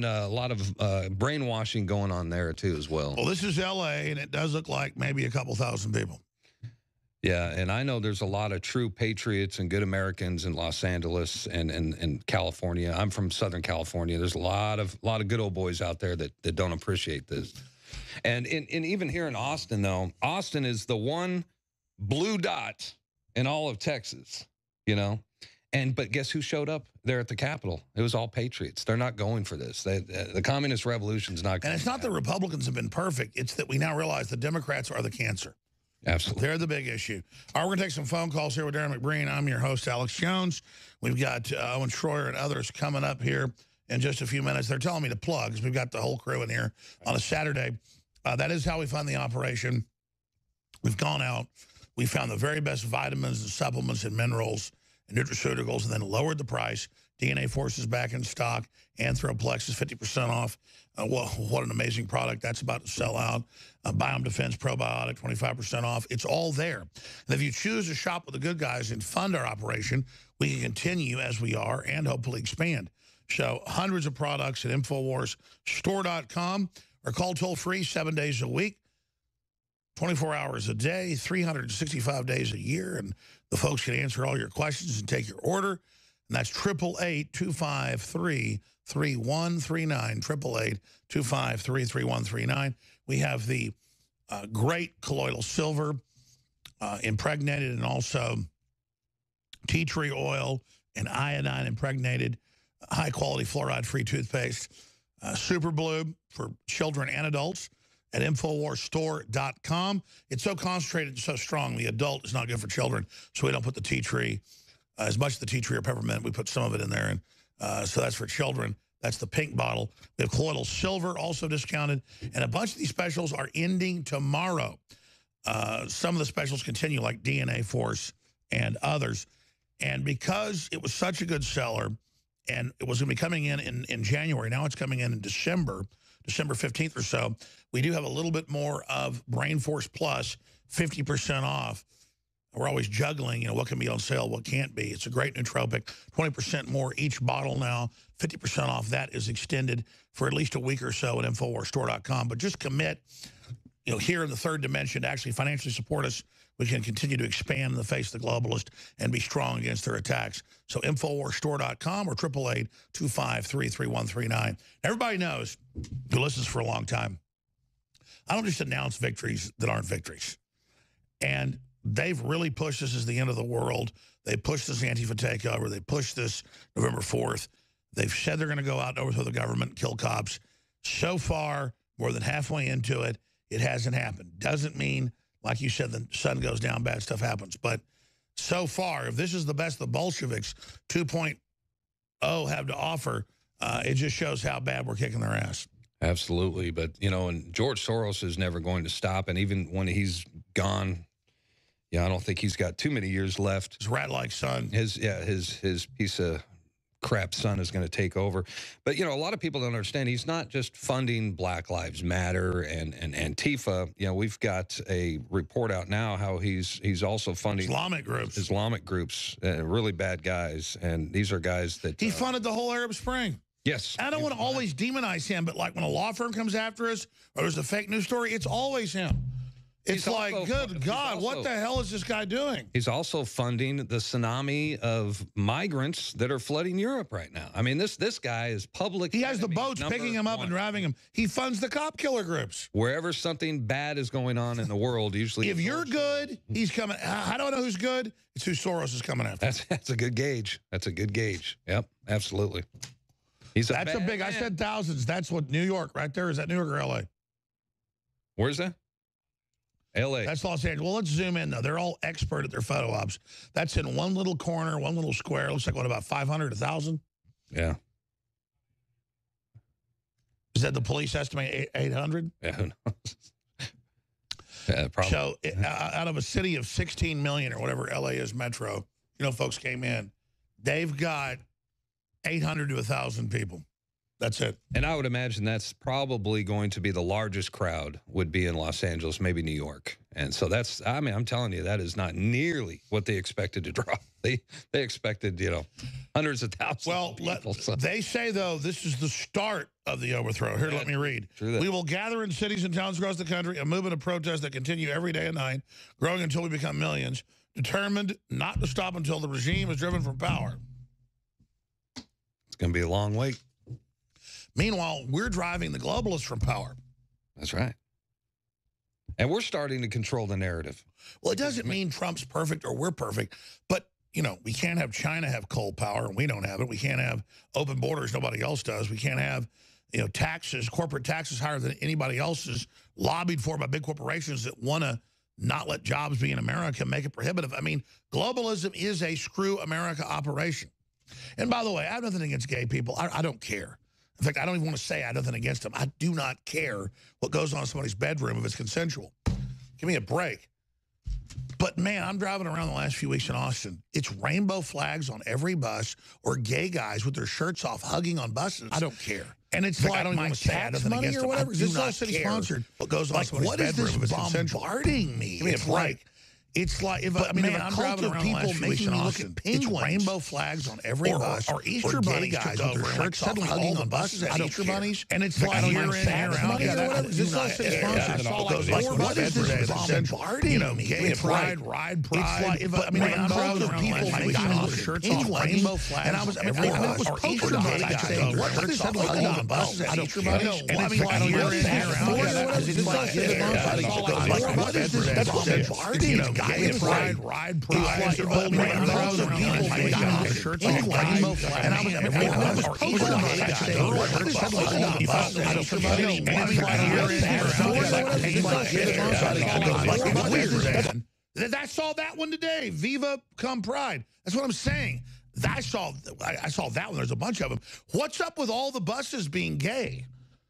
a lot of brainwashing going on there, too, as well. Well, this is L.A., and it does look like maybe a couple thousand people. Yeah, and I know there's a lot of true patriots and good Americans in Los Angeles and California. I'm from Southern California. There's a lot of good old boys out there that don't appreciate this. And even here in Austin, though, Austin is the one blue dot in all of Texas, But guess who showed up there at the Capitol? It was all patriots. They're not going for this. The communist revolution's not going. And it's not that Republicans have been perfect. It's that we now realize the Democrats are the cancer. Absolutely. They're the big issue. All right, we're going to take some phone calls here with Darren McBreen. I'm your host, Alex Jones. We've got Owen Schroyer and others coming up here in just a few minutes. They're telling me to plug because we've got the whole crew in here on a Saturday. That is how we fund the operation. We've gone out. We found the very best vitamins and supplements and minerals and nutraceuticals and then lowered the price. DNA Force is back in stock. Anthroplex is 50% off. What an amazing product. That's about to sell out. Biome Defense Probiotic, 25% off. It's all there. And if you choose to shop with the good guys and fund our operation, we can continue as we are and hopefully expand. So hundreds of products at InfoWarsStore.com, or call toll-free 7 days a week, 24 hours a day, 365 days a year, and the folks can answer all your questions and take your order. And that's 888-253-3139, 888-253-3139. We have the great colloidal silver, impregnated, and also tea tree oil and iodine impregnated, high-quality fluoride-free toothpaste, Super Blue for children and adults at InfoWarsStore.com. It's so concentrated and so strong, the adult is not good for children, so we don't put the tea tree, as much of the tea tree or peppermint, we put some of it in there, and so that's for children. That's the pink bottle. We have colloidal silver also discounted, and a bunch of these specials are ending tomorrow. Some of the specials continue, like DNA Force and others. And because it was such a good seller, and it was going to be coming in January, now it's coming in December 15th or so, we do have a little bit more of Brain Force Plus, 50% off. We're always juggling, what can be on sale, what can't be. It's a great nootropic, 20% more each bottle now, 50% off. That is extended for at least a week or so at InfoWarsStore.com. But just commit, here in the third dimension to actually financially support us. We can continue to expand in the face of the globalist and be strong against their attacks. So InfoWarsStore.com or 888-253-3139. Everybody knows, who listens for a long time, I don't just announce victories that aren't victories. And they've really pushed this as the end of the world. They pushed this Antifa takeover. They pushed this November 4th. They've said they're going to go out and overthrow the government and kill cops. So far, more than halfway into it, it hasn't happened. Doesn't mean, like you said, the sun goes down, bad stuff happens. But so far, if this is the best the Bolsheviks 2.0 have to offer, it just shows how bad we're kicking their ass. Absolutely. But, and George Soros is never going to stop. And even when he's gone, I don't think he's got too many years left. His rat-like son. His piece of crap son is going to take over. But, a lot of people don't understand. He's not just funding Black Lives Matter and Antifa. We've got a report out now how he's also funding Islamic groups, really bad guys. And these are guys that... He funded the whole Arab Spring. Yes. I don't want to always demonize him, but like when a law firm comes after us or there's a fake news story, it's always him. It's like, good God, what the hell is this guy doing? He's also funding the tsunami of migrants that are flooding Europe right now. I mean, this guy is public. He has the boats picking him up and driving him. He funds the cop killer groups. Wherever something bad is going on in the world, usually... If you're good, he's coming. How do I know who's good? It's who Soros is coming after. That's a good gauge. That's a good gauge. Yep, absolutely. That's a big... Man. I said thousands. That's what New York right there. Is that New York or L.A.? Where's that? L.A. That's Los Angeles. Well, let's zoom in, though. They're all expert at their photo ops. That's in one little corner, one little square. Looks like, what, about 500, 1,000? Yeah. Is that the police estimate 800? Yeah, who knows? Yeah, probably. So, out of a city of 16 million or whatever L.A. is metro, folks came in. They've got 800 to 1,000 people. That's it. And I would imagine that's probably going to be the largest crowd would be in Los Angeles, maybe New York. And so that's, I'm telling you, that is not nearly what they expected to draw. They expected, hundreds of thousands of people. They say, though, this is the start of the overthrow. Here, let me read. We will gather in cities and towns across the country, a movement of protests that continue every day and night, growing until we become millions, determined not to stop until the regime is driven from power. It's going to be a long wait. Meanwhile, we're driving the globalists from power. That's right. And we're starting to control the narrative. Well, it doesn't mean Trump's perfect or we're perfect, but, we can't have China have coal power and we don't have it. We can't have open borders, nobody else does. We can't have, taxes, corporate taxes higher than anybody else's, lobbied for by big corporations that want to not let jobs be in America, make it prohibitive. I mean, globalism is a screw America operation. And by the way, I have nothing against gay people. I don't care. In fact, I don't even want to say I have nothing against them. I do not care what goes on in somebody's bedroom if it's consensual. Give me a break. But, man, I'm driving around the last few weeks in Austin. It's rainbow flags on every bus or gay guys with their shirts off hugging on buses. I don't care. And it's like, I don't even want to say I have nothing against them. Or whatever. This is all city-sponsored. What goes on in somebody's bedroom if it's consensual. What is this bombarding me? Give me a break. It's like if I'm driving around people making me look at penguins, rainbow flags on every bus, or Easter bunny guys with their shirts suddenly hugging on buses as Easter bunnies, and it's like here in here out. This all says sponsors. What is this bombarding? You know, gay pride, ride pride. It's like if I'm driving around people making me look at shirts on rainbow flags, and I was Easter bunny guys saying, what is this hugging on buses as Easter bunnies? And it's like here in here out. It's like what is this? That's bombarding. Gay pride, ride pride. It's like old man crowds of people making their shirts on rainbow flags. And I was Easter bunny guys saying, what is this hugging on buses as Easter bunnies? And it's like here in here out. I saw that one today. Viva Come Pride. That's what I'm saying. I saw that one. There's a bunch of them. What's up with all the buses being gay?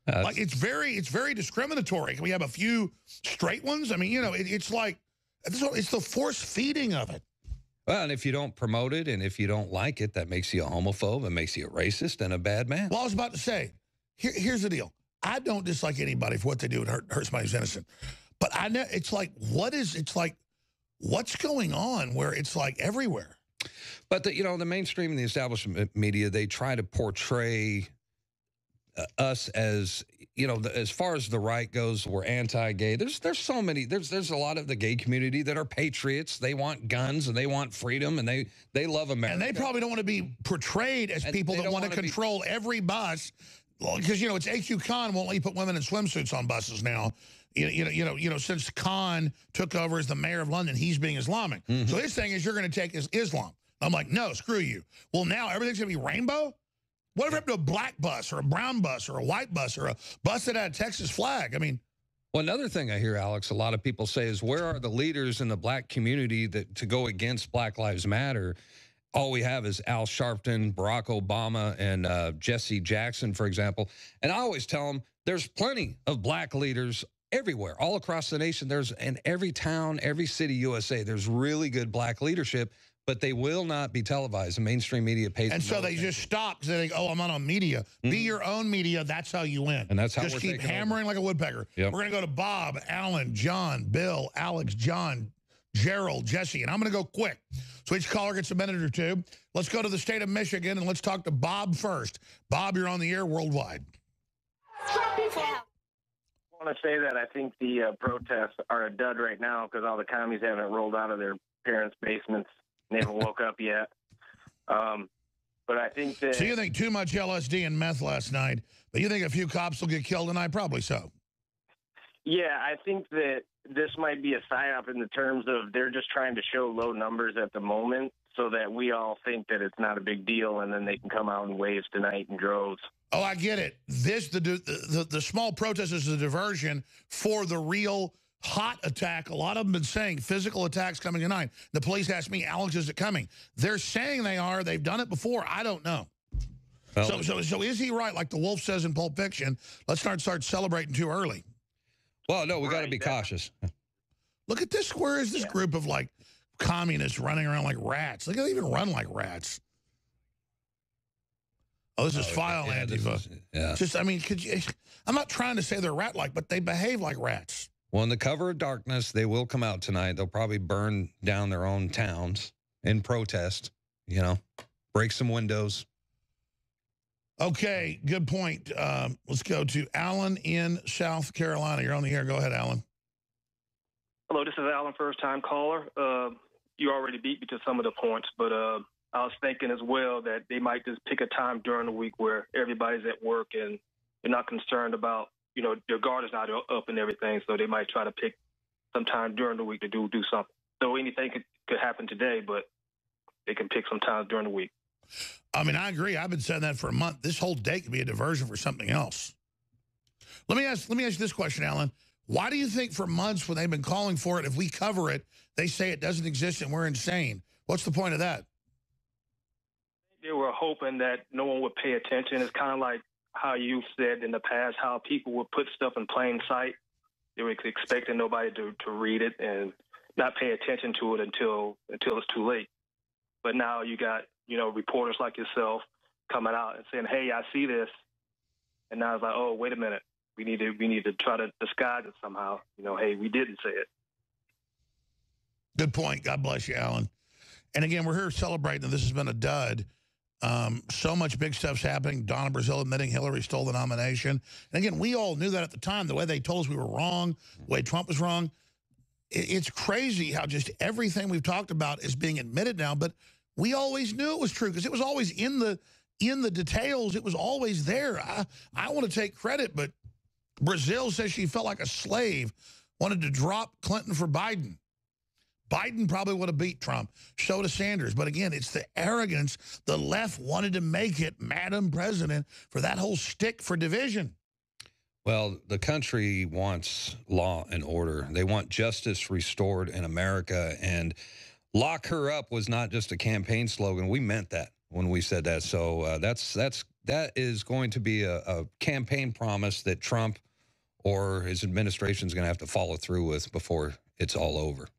Like it's very discriminatory. Can we have a few straight ones? I mean, you know, it's like it's the force feeding of it. Well, and if you don't promote it and if you don't like it, that makes you a homophobe. It makes you a racist and a bad man. Well, I was about to say, here's the deal. I don't dislike anybody for what they do and hurt somebody who's innocent. But I know it's like, what's going on where it's like everywhere? But, you know, the mainstream and the establishment media, they try to portray us as, you know, as far as the right goes, we're anti-gay. There's so many. There's a lot of the gay community that are patriots. They want guns and they want freedom and they love America. And they probably don't want to be portrayed as people that want to control every bus. Because, you know, it's AQ Khan won't let you put women in swimsuits on buses now. You know, since Khan took over as the mayor of London, he's being Islamic. So his thing is you're going to take Islam. I'm like, no, screw you. Well, now everything's going to be rainbow? Whatever happened to a black bus or a brown bus or a white bus or a bus that had a Texas flag? I mean. Well, another thing I hear, Alex, a lot of people say is, where are the leaders in the black community to go against Black Lives Matter? All we have is Al Sharpton, Barack Obama, and Jesse Jackson, for example. And I always tell them there's plenty of black leaders everywhere, all across the nation. There's in every town, every city, USA, there's really good black leadership, but they will not be televised. The mainstream media pays. And so they just stop because they think, oh, I'm not on media. Be your own media. That's how you win. And that's how just we're keep hammering like a woodpecker. Yep. We're going to go to Bob, Alan, John, Bill, Alex, John, Gerald, Jesse, and I'm going to go quick. So each caller gets a minute or two. Let's go to the state of Michigan, and let's talk to Bob first. Bob, you're on the air worldwide. I want to say that I think the protests are a dud right now because all the commies haven't rolled out of their parents' basements. They haven't woke up yet. But I think that... So you think too much LSD and meth last night, but you think a few cops will get killed tonight? Probably so. Yeah, I think that this might be a psyop in the terms of they're just trying to show low numbers at the moment so that we all think that it's not a big deal, and then they can come out in waves tonight in droves. Oh, I get it. The small protest is a diversion for the real hot attack. A lot of them have been saying physical attacks coming tonight. The police asked me, Alex, is it coming? They're saying they are. They've done it before. I don't know. Well, so is he right? Like the wolf says in Pulp Fiction, let's not start celebrating too early. Well, no, we got to be cautious. Look at this. Where is this group of like communists running around like rats? They don't even run like rats. Oh, this is file Antifa. Just, I mean, I'm not trying to say they're rat-like, but they behave like rats. Well, in the cover of darkness, they will come out tonight. They'll probably burn down their own towns in protest, you know, break some windows. Okay, good point. Let's go to Alan in South Carolina. You're on the air. Go ahead, Alan. Hello, this is Alan, first-time caller. You already beat me to some of the points, but I was thinking as well that they might just pick a time during the week where everybody's at work and they're not concerned about, you know, their guard is not up and everything, so they might try to pick some time during the week to do something. So anything could happen today, but they can pick some time during the week. I mean, I agree. I've been saying that for a month. This whole day could be a diversion for something else. Let me ask you this question, Alan. Why do you think for months when they've been calling for it, if we cover it, they say it doesn't exist and we're insane? What's the point of that? They were hoping that no one would pay attention. It's kind of like how you've said in the past, how people would put stuff in plain sight. They were expecting nobody to read it and not pay attention to it until it's too late. But now you got, you know, reporters like yourself coming out and saying, hey, I see this. And now it's like, oh, wait a minute. We need to try to disguise it somehow. You know, hey, we didn't say it. Good point. God bless you, Alan. And again, we're here celebrating that this has been a dud. So much big stuff's happening. Donna Brazile admitting Hillary stole the nomination. And again, we all knew that at the time. The way they told us we were wrong, the way Trump was wrong. It's crazy how just everything we've talked about is being admitted now. But we always knew it was true because it was always in the details. It was always there. I want to take credit, but Brazile says she felt like a slave, wanted to drop Clinton for Biden. Biden probably would have beat Trump. So does Sanders. But again, it's the arrogance. The left wanted to make it Madam President for that whole stick for division. Well, the country wants law and order. They want justice restored in America. And lock her up was not just a campaign slogan. We meant that when we said that. So that is going to be a campaign promise that Trump or his administration is going to have to follow through with before it's all over.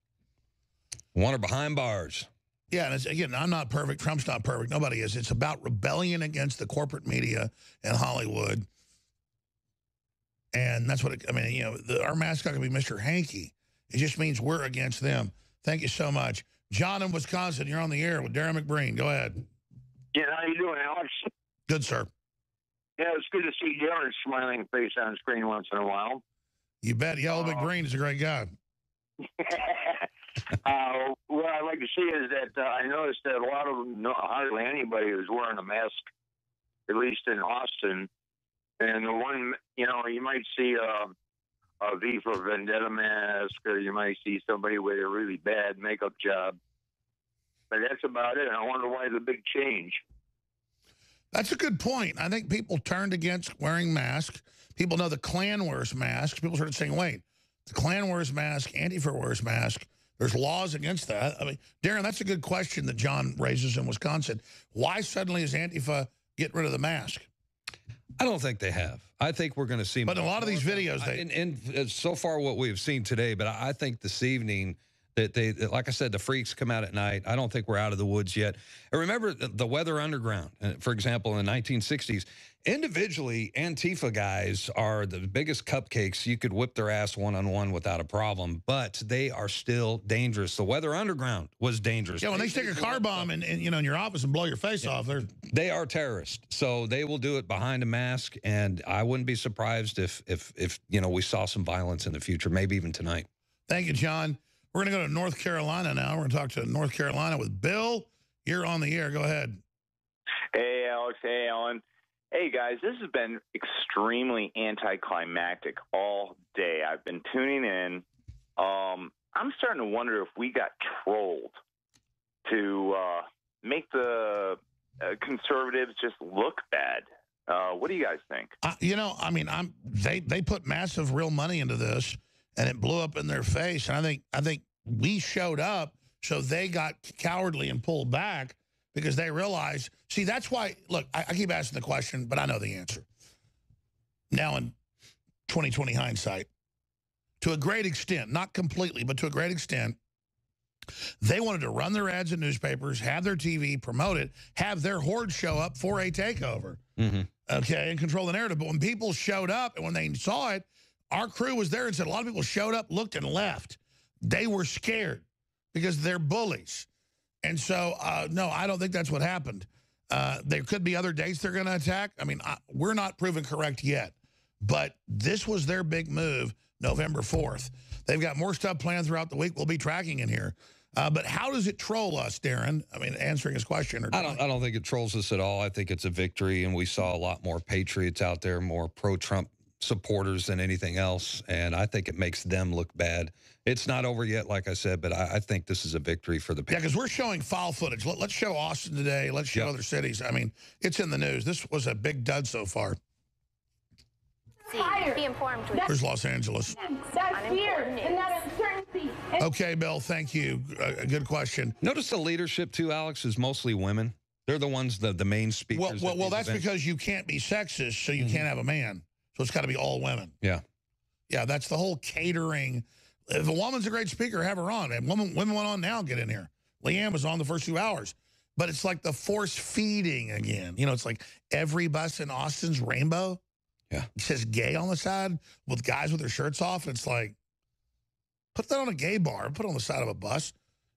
Want her behind bars. Yeah, and again, I'm not perfect. Trump's not perfect. Nobody is. It's about rebellion against the corporate media and Hollywood. And that's what, I mean, you know, our mascot can be Mr. Hanky. It just means we're against them. Thank you so much. John in Wisconsin, you're on the air with Darren McBreen. Go ahead. Yeah, how you doing, Alex? Good, sir. Yeah, it's good to see Darren's smiling face on screen once in a while. You bet. Yellow McBreen is a great guy. What I'd like to see is that I noticed that a lot of them, hardly anybody was wearing a mask, at least in Austin. And the one, you know, you might see a V for Vendetta mask, or you might see somebody with a really bad makeup job. But that's about it. I wonder why the big change. That's a good point. I think people turned against wearing masks. People know the Klan wears masks. People started saying, wait, the Klan wears mask, Antifa wears mask. There's laws against that. I mean, Darren, that's a good question that John raises in Wisconsin. Why suddenly is Antifa getting rid of the mask? I don't think they have. I think we're going to see. But in a lot of these videos, and so far what we've seen today, but I think this evening that they, like I said, the freaks come out at night. I don't think we're out of the woods yet. And remember the Weather Underground, for example, in the 1960s. Individually, Antifa guys are the biggest cupcakes. You could whip their ass one-on-one without a problem, but they are still dangerous. The Weather Underground was dangerous. Yeah, when they stick a car bomb in your office and blow your face off, they are terrorists. So they will do it behind a mask, and I wouldn't be surprised if we saw some violence in the future, maybe even tonight. Thank you, John. We're going to go to North Carolina now. We're going to talk to North Carolina with Bill. You're on the air. Go ahead. Hey, Alex. Hey, Alan. Hey, guys, this has been extremely anticlimactic all day. I've been tuning in. I'm starting to wonder if we got trolled to make the conservatives just look bad. What do you guys think? I mean, they put massive real money into this, and it blew up in their face. And I think we showed up, so they got cowardly and pulled back. Because they realize, see, that's why, look, I keep asking the question, but I know the answer. Now in 2020 hindsight, to a great extent, not completely, but to a great extent, they wanted to run their ads in newspapers, have their TV, promote it, have their horde show up for a takeover, okay, and control the narrative. But when people showed up and when they saw it, our crew was there and said a lot of people showed up, looked, and left. They were scared because they're bullies. And so, no, I don't think that's what happened. There could be other dates they're going to attack. I mean, we're not proven correct yet. But this was their big move, November 4th. They've got more stuff planned throughout the week. We'll be tracking in here. But how does it troll us, Darren? I mean, answering his question. I don't think it trolls us at all. I think it's a victory, and we saw a lot more patriots out there, more pro-Trump supporters than anything else, and I think it makes them look bad. It's not over yet, like I said, but I think this is a victory for the people. Yeah, because we're showing file footage. Let's show Austin today. Let's show other cities. I mean, it's in the news. This was a big dud so far. Be informed. Here's Los Angeles. That fear and that uncertainty. Okay, Bill, thank you. Good question. Notice the leadership, too, Alex, is mostly women. They're the ones, the main speakers. Well, that's because you can't be sexist, so you can't have a man. So it's got to be all women. Yeah. Yeah, that's the whole catering. If a woman's a great speaker, have her on. And women went on now, get in here. Leanne was on the first 2 hours. But it's like the force feeding again. You know, it's like every bus in Austin's rainbow. Yeah. It says gay on the side with guys with their shirts off. It's like, put that on a gay bar. Put it on the side of a bus.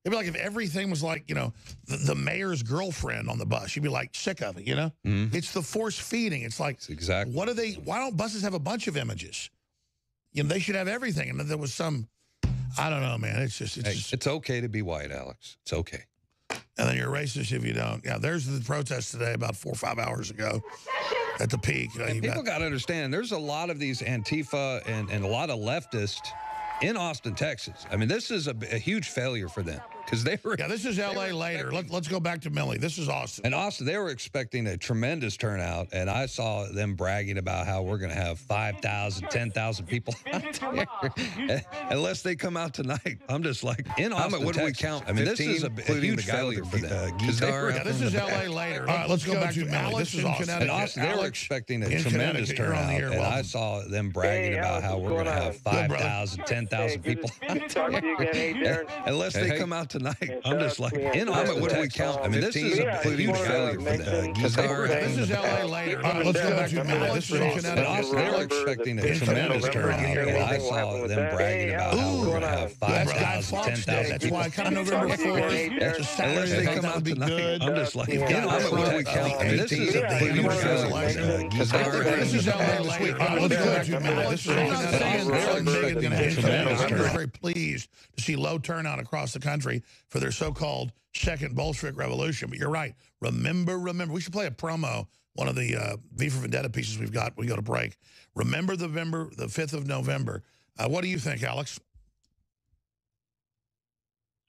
It'd be like if everything was like, the mayor's girlfriend on the bus. You'd be like sick of it, It's the force feeding. It's like, exactly. Why don't buses have a bunch of images? They should have everything. And there was some, I don't know, man. It's okay to be white, Alex. It's okay. And then you're racist if you don't. Yeah, there's the protest today about 4 or 5 hours ago at the peak. And people got to understand, there's a lot of these Antifa and a lot of leftists in Austin, Texas. I mean, this is a huge failure for them because they were. Yeah, this is L.A. later. Let's go back to Millie. This is Austin. And Austin, they were expecting a tremendous turnout, and I saw them bragging about how we're going to have 5,000, 10,000 people out there. Unless they come out tonight. I'm just like, in Austin, what do we Texas, count? I mean, this is a huge failure for them. Yeah, this is L.A. later. All right, let's go back to Millie. This is Austin. And Austin, they were expecting a tremendous turnout, and I saw them bragging about how we're going to have 5,000, 10,000 people out there. Unless they come out tonight. I'm just like, in Austin, what do we count? I mean, this is a huge failure for them. This is L.A. later. All right, let's go back to Millie. This is Austin. And Austin, they were expecting a tremendous turnout, and I saw them bragging about how we're going to have 5,000, 10,000 That's people. why kind of November 4th. Unless they come out tonight. I'm just like, in Austin, what do we count? I mean, this is a huge failure. This is L.A. later. Let's go back to Millie. This is Austin. I'm very pleased to see low turnout across the country for their so-called second Bolshevik revolution. But you're right. Remember. We should play a promo, one of the V for Vendetta pieces we've got. We go to break. Remember the 5th of November. What do you think, Alex?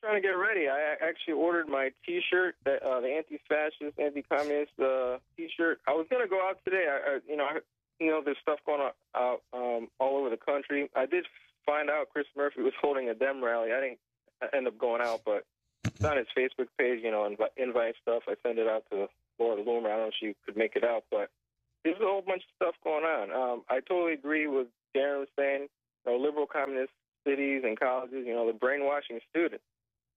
Trying to get ready. I actually ordered my T-shirt, the anti-fascist, anti-communist T-shirt. I was gonna go out today. There's stuff going on out all over the country. I did find out Chris Murphy was holding a Dem rally. I didn't end up going out, but it's on his Facebook page. Invite stuff. I sent it out to Laura Loomer. I don't know if she could make it out, but there's a whole bunch of stuff going on. I totally agree with Darren was saying. Liberal communist cities and colleges. The brainwashing students.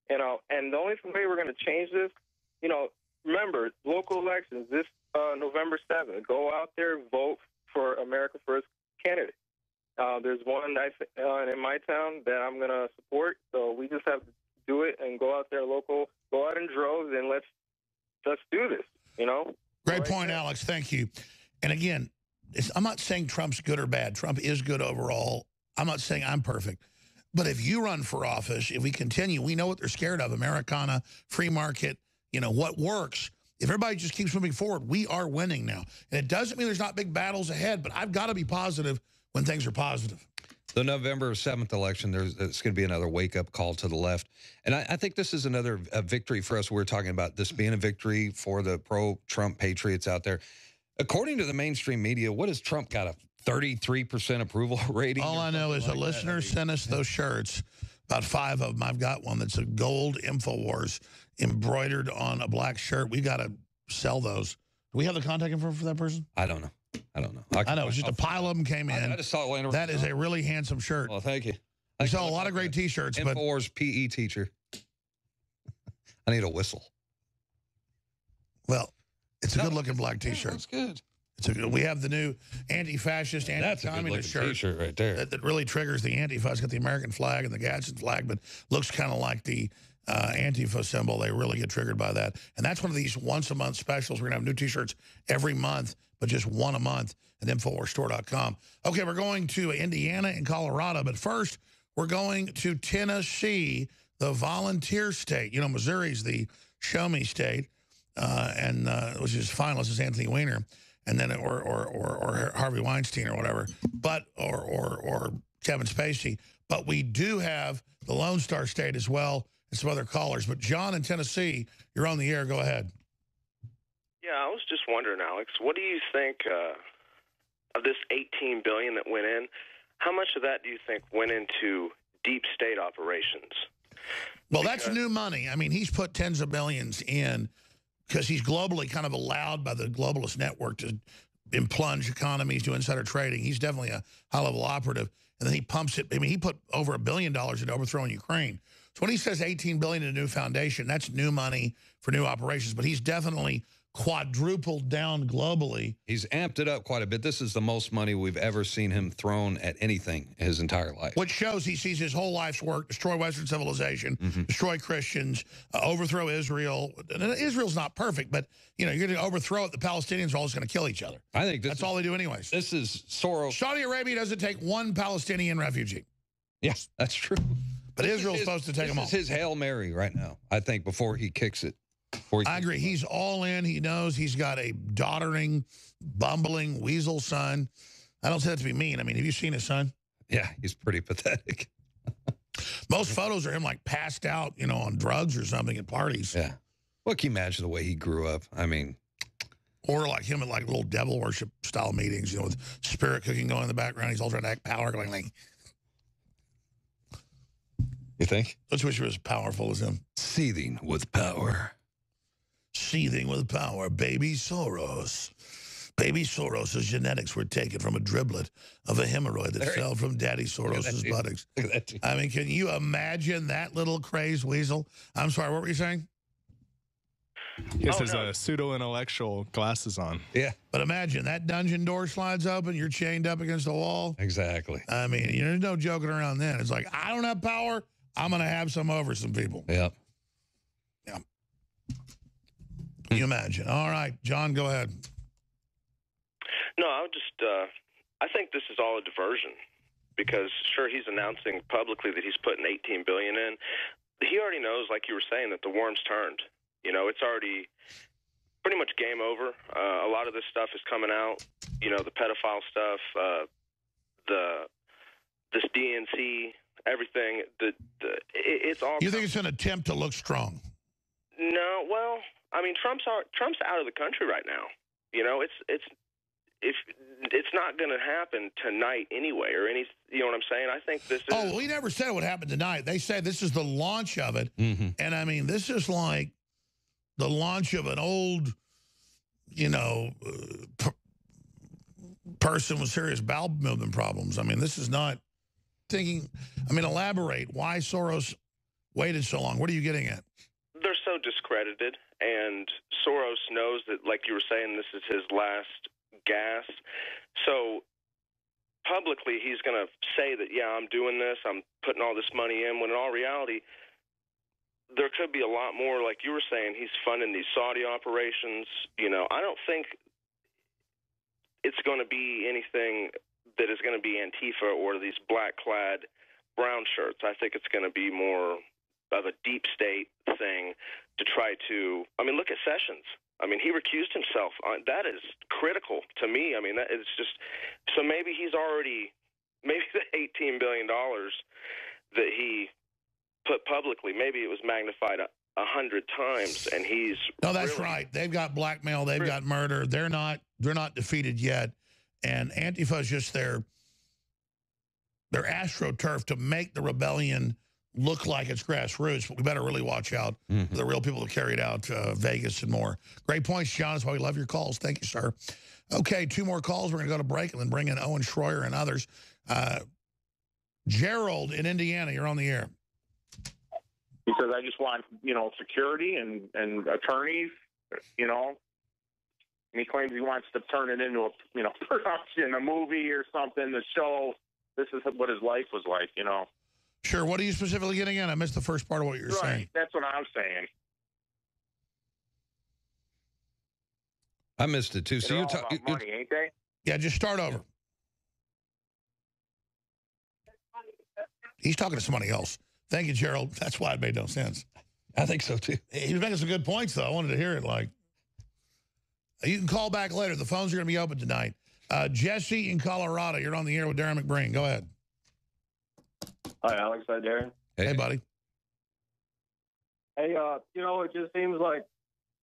And the only way we're going to change this, remember, local elections this November 7th. Go out there, vote for America First candidate. There's one in my town that I'm going to support, so we just have to do it and go out there local, go out in droves, and let's do this, Great point, Alex. Thank you. And again, I'm not saying Trump's good or bad. Trump is good overall. I'm not saying I'm perfect. But if you run for office, if we continue, we know what they're scared of. Americana, free market, what works. If everybody just keeps moving forward, we are winning now. And it doesn't mean there's not big battles ahead, but I've got to be positive when things are positive. The November 7th election, it's going to be another wake-up call to the left. And I think this is another victory for us. We're talking about this being a victory for the pro-Trump patriots out there. According to the mainstream media, what has Trump got, a 33% approval rating? All I know is a listener sent us those shirts, about 5 of them. I've got one that's a gold Infowars embroidered on a black shirt. We got to sell those. Do we have the contact info for that person? I don't know. I know. It's just a pile of them came in. I just saw it laying around. That is a really handsome shirt. Well, thank you. We saw a lot of great T-shirts. Infowars PE teacher. I need a whistle. Well, it's a good-looking black T-shirt. That's good. We have the new anti-fascist, anti-communist shirt T-shirt right there. That really triggers the Antifa. It's got the American flag and the Gadsden flag, but looks kind of like the Antifa symbol. They really get triggered by that. And that's one of these once-a-month specials. We're going to have new T-shirts every month, but just one a month at InfoWarsStore.com. Okay, we're going to Indiana and Colorado, but first we're going to Tennessee, the volunteer state. Missouri's the show-me state, which is finalist is Anthony Weiner. And then, or Harvey Weinstein or whatever, or Kevin Spacey. But we do have the Lone Star State as well and some other callers. But John in Tennessee, you're on the air. Go ahead. Yeah, I was just wondering, Alex, what do you think of this $18 billion that went in? How much of that do you think went into deep state operations? Well, that's new money. I mean, he's put tens of billions in, because he's globally kind of allowed by the globalist network to plunge economies, do insider trading. He's definitely a high-level operative. And then he pumps it. I mean, he put over $1 billion into overthrowing Ukraine. So when he says $18 billion in a new foundation, that's new money for new operations. But he's definitely quadrupled down globally. He's amped it up quite a bit. This is the most money we've ever seen him thrown at anything his entire life. Which shows he sees his whole life's work, destroy Western civilization, destroy Christians, overthrow Israel. And Israel's not perfect, but, you know, you're going to overthrow it. The Palestinians are all just going to kill each other. I think that's all they do anyways. This is Soros. Saudi Arabia doesn't take one Palestinian refugee. Yes, that's true. But Israel's supposed to take them all. This is his Hail Mary right now, I think, before he kicks it. I agree. He's all in. He knows he's got a doddering, bumbling, weasel son. I don't say that to be mean. I mean, have you seen his son? Yeah, he's pretty pathetic. Most photos are him like passed out, you know, on drugs or something at parties. Yeah. Well, can you imagine the way he grew up? I mean. Or like him at like little devil worship style meetings, you know, with spirit cooking going in the background. He's all trying to act power, going like. You think? Let's wish he was as powerful as him. Seething with power. Seething with power. Baby Soros. Baby Soros' genetics were taken from a driblet of a hemorrhoid that fell from Daddy Soros' buttocks. I mean, can you imagine that little crazed weasel? I'm sorry, what were you saying? He has his pseudo-intellectual glasses on. Yeah. But imagine, that dungeon door slides open, you're chained up against the wall. Exactly. I mean, you know, there's no joking around then. It's like, I don't have power, I'm going to have some over some people. Yep. Yeah. Can you imagine? All right, John, go ahead. No, I would just, I think this is all a diversion because, sure, he's announcing publicly that he's putting $18 billion in. He already knows, like you were saying, that the worm's turned. You know, it's already pretty much game over. A lot of this stuff is coming out. You know, the pedophile stuff, this DNC, everything. It's all. You think it's an attempt to look strong? No, well, I mean, Trump's out of the country right now. You know, it's not going to happen tonight anyway, or any. You know what I'm saying? I think this is. Oh, we never said it would happen tonight. They said this is the launch of it, and I mean, this is like the launch of an old, you know, person with serious bowel movement problems. I mean, this is not thinking. I mean, elaborate why Soros waited so long. What are you getting at? They're so discredited, and Soros knows that, like you were saying, this is his last gas. So publicly, he's going to say that, yeah, I'm doing this, I'm putting all this money in, when in all reality, there could be a lot more, like you were saying, he's funding these Saudi operations. You know, I don't think it's going to be anything that is going to be Antifa or these black-clad brown shirts. I think it's going to be more of a deep state thing to try to, I mean, look at Sessions. I mean, he recused himself. That is critical to me. I mean, that is just, so maybe he's already, maybe the $18 billion that he put publicly, maybe it was magnified 100 times, and he's no, that's right. They've got blackmail, they've got murder. They're not defeated yet, and Antifa is just their astroturf to make the rebellion look like it's grassroots, but we better really watch out for the real people who carried out Vegas and more. Great points, John. That's why we love your calls. Thank you, sir. Okay, 2 more calls. We're going to go to break and then bring in Owen Schroyer and others. Gerald in Indiana, you're on the air. He says, I just want, you know, security and attorneys, you know. And he claims he wants to turn it into a, you know, production, a movie or something to show this is what his life was like, you know. Sure. What are you specifically getting at? I missed the first part of what you were saying. That's what I'm saying. I missed it too. So you're talking money, ain't they? Yeah, just start over. He's talking to somebody else. Thank you, Gerald. That's why it made no sense. I think so too. He was making some good points, though. I wanted to hear it. Like, you can call back later. The phones are going to be open tonight. Jesse in Colorado, you're on the air with Darren McBreen. Go ahead. Hi, Alex. Hi, Darren. Hey, buddy. Hey, you know, it just seems like,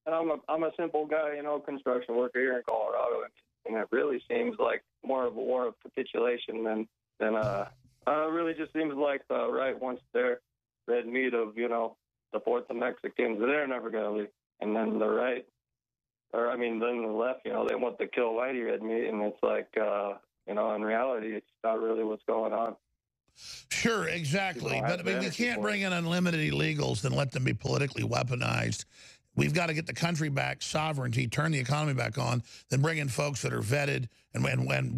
and I'm a simple guy, you know, construction worker here in Colorado, and it really seems like more of a war of capitulation than really just seems like the right wants their red meat of, you know, support the Mexicans. They're never going to leave. And then the right, or I mean, then the left, you know, they want to kill whitey red meat, and it's like, you know, in reality, it's not really what's going on. Sure, exactly. But I mean, you can't bring in unlimited illegals and let them be politically weaponized. we've got to get the country back, sovereignty, turn the economy back on, then bring in folks that are vetted and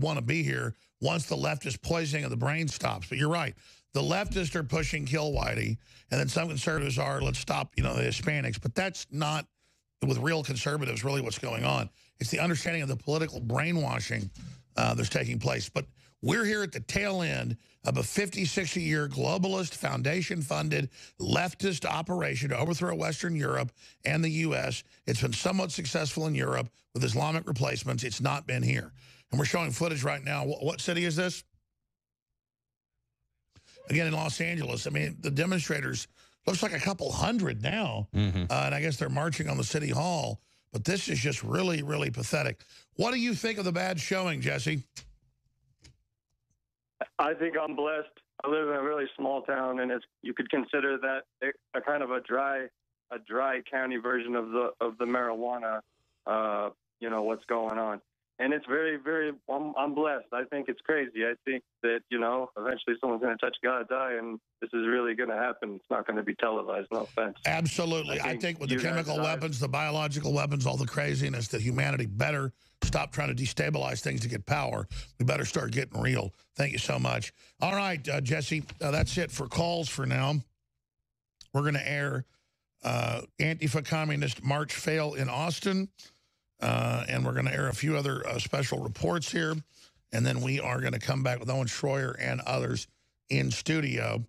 want to be here once the leftist poisoning of the brain stops. But you're right. The leftists are pushing kill Whitey, and then some conservatives are, let's stop, the Hispanics. But that's not, with real conservatives, really what's going on. It's the understanding of the political brainwashing that's taking place. But we're here at the tail end of a 50, 60-year globalist, foundation-funded, leftist operation to overthrow Western Europe and the U.S. It's been somewhat successful in Europe with Islamic replacements. It's not been here. And we're showing footage right now. What city is this? Again, in Los Angeles. I mean, the demonstrators, looks like a couple hundred now. And I guess they're marching on the city hall. But this is just really, really pathetic. What do you think of the bad showing, Jesse? I think I'm blessed. I live in a really small town, and you could consider that a kind of a dry county version of the marijuana. What's going on, and it's very, very. I'm blessed. I think it's crazy. I think that eventually someone's going to touch God's eye, and this is really going to happen. It's not going to be televised. No offense. Absolutely. I think with the chemical weapons, the biological weapons, all the craziness, that humanity better stop trying to destabilize things to get power. We better start getting real. Thank you so much. All right, Jesse, that's it for calls for now. We're going to air Antifa Communist March Fail in Austin, and we're going to air a few other special reports here, and then we are going to come back with Owen Schroyer and others in studio.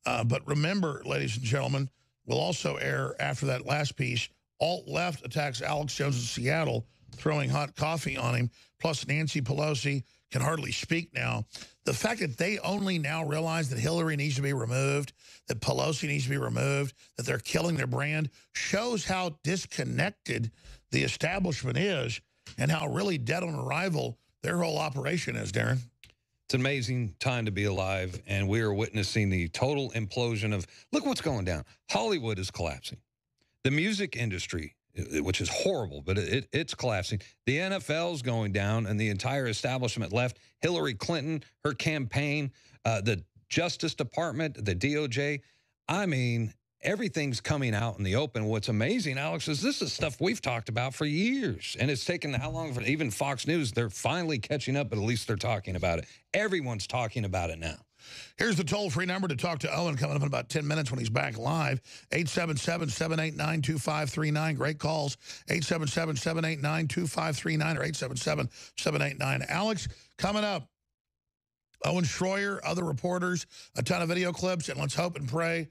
But remember, ladies and gentlemen, we'll also air, after that last piece, alt-left attacks Alex Jones in Seattle, throwing hot coffee on him, plus Nancy Pelosi can hardly speak now. The fact that they only now realize that Hillary needs to be removed, that Pelosi needs to be removed, that they're killing their brand, shows how disconnected the establishment is and how really dead on arrival their whole operation is, Darren. It's an amazing time to be alive, and we are witnessing the total implosion of, look what's going down. Hollywood is collapsing. The music industry, which is horrible, but it's collapsing. The NFL's going down, and the entire establishment left. Hillary Clinton, her campaign, the Justice Department, the DOJ. I mean, everything's coming out in the open. What's amazing, Alex, is this is stuff we've talked about for years, and it's taken how long for even Fox News? They're finally catching up, but at least they're talking about it. Everyone's talking about it now. Here's the toll-free number to talk to Owen coming up in about 10 minutes when he's back live. 877-789-2539. Great calls. 877-789-2539 or 877-789-ALEX. Coming up, Owen Schroyer, other reporters, a ton of video clips, and let's hope and pray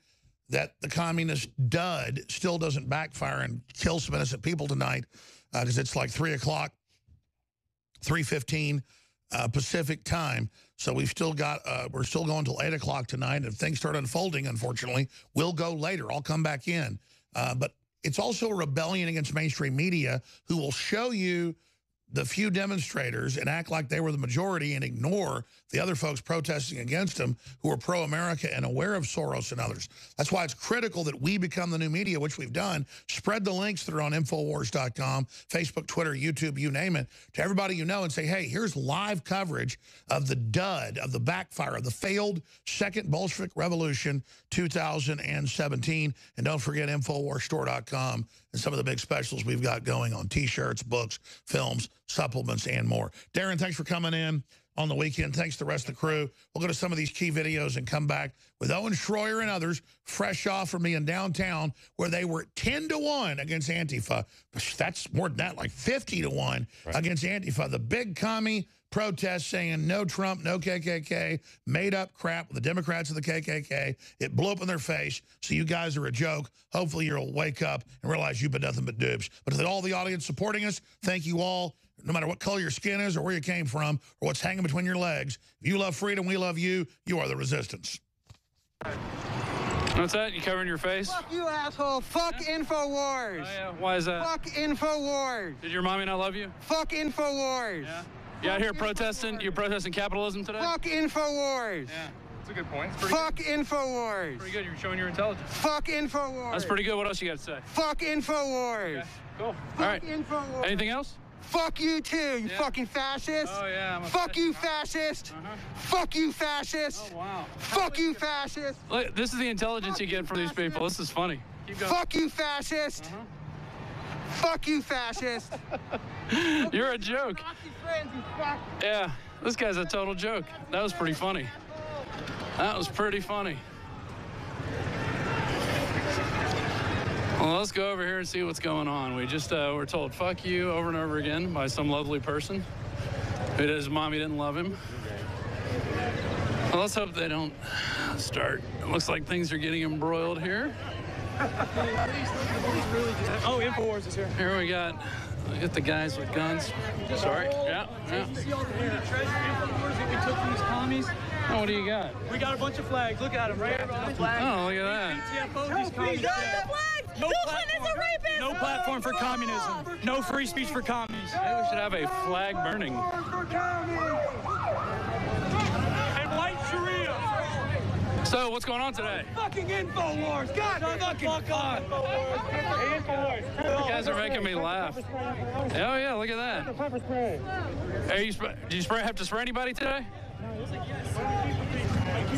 that the communist dud still doesn't backfire and kill some innocent people tonight, because it's like 3 o'clock, 3:15 Pacific time. So we've still got, we're still going till 8 o'clock tonight. If things start unfolding, unfortunately, we'll go later. I'll come back in. But it's also a rebellion against mainstream media who will show you the few demonstrators and act like they were the majority and ignore the other folks protesting against them who are pro-America and aware of Soros and others. That's why it's critical that we become the new media, which we've done. Spread the links that are on Infowars.com, Facebook, Twitter, YouTube, you name it, to everybody you know and say, hey, here's live coverage of the dud, of the backfire, of the failed second Bolshevik Revolution 2017. And don't forget InfoWarsStore.com and some of the big specials we've got going on T-shirts, books, films, supplements, and more. Darren, thanks for coming in on the weekend. Thanks to the rest of the crew. We'll go to some of these key videos and come back with Owen Schroyer and others fresh off from me in downtown where they were 10-1 against Antifa. That's more than that, like 50-1 against Antifa. The big commie protest saying no Trump, no KKK, made up crap with the Democrats and the KKK. It blew up in their face. So you guys are a joke. Hopefully you'll wake up and realize you've been nothing but dupes. But to all the audience supporting us, thank you all. No matter what color your skin is or where you came from or what's hanging between your legs, if you love freedom, we love you. You are the resistance. What's that? You covering your face? Fuck you, asshole. Fuck Infowars. Oh, yeah. Why is that? Fuck Infowars. Did your mommy not love you? Fuck Infowars. Yeah. You out here protesting? You're protesting capitalism today? Fuck Infowars. Yeah. That's a good point. Fuck Infowars. Pretty good. You're showing your intelligence. Fuck Infowars. That's pretty good. What else you got to say? Fuck Infowars. Okay. Cool. Fuck all right. Infowars. Anything else? Fuck you too, you fucking fascist. Oh, yeah. Fuck you, fascist. Fuck you, fascist. Oh, wow. Fuck you, fascist. Look, this is the intelligence you get from these people. This is funny. Keep going. Fuck you, fascist. Fuck you, fascist. You're a joke. Yeah, this guy's a total joke. That was pretty funny. That was pretty funny. Well, let's go over here and see what's going on. We just were told fuck you over and over again by some lovely person who his mommy didn't love him. Well, let's hope they don't start. It looks like things are getting embroiled here. Oh, Infowars is here. Here we got the guys with guns. Sorry. Yeah. You see all the hidden treasure Infowars that we took from these commies? Oh, what do you got? We got a bunch of flags. Look at them right here. Oh, look at that. These commies. No platform for communism. No free speech for commies. Maybe we should have a flag burning. And white Sharia. So, what's going on today? Fucking Infowars. God, fucking fuck on. Infowars. You guys are making me laugh. Oh, yeah, look at that. Are you, did you have to spray anybody today?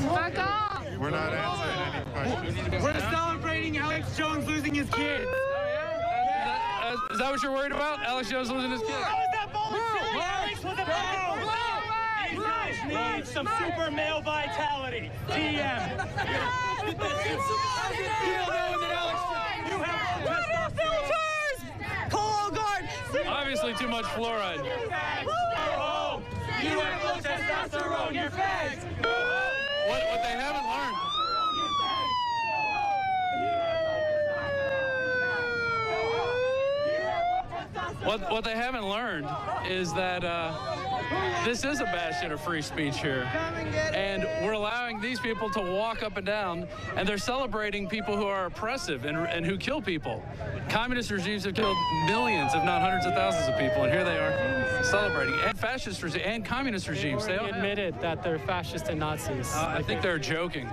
Fuck off! We're not answering any questions. We're celebrating Alex Jones losing his kid. Is that what you're worried about? Alex Jones losing his kid? How is that bullshit? Alex was a bad. These guys need some super male vitality. TM. Obviously too much fluoride. You have low testosterone, you're fags. What they haven't learned. What they haven't learned is that this is a bastion of free speech here. And we're allowing these people to walk up and down, and they're celebrating people who are oppressive and who kill people. Communist regimes have killed millions, if not hundreds of thousands of people, and here they are celebrating. And fascist regimes and communist regimes. They admitted that they're fascist and Nazis. I think they're joking.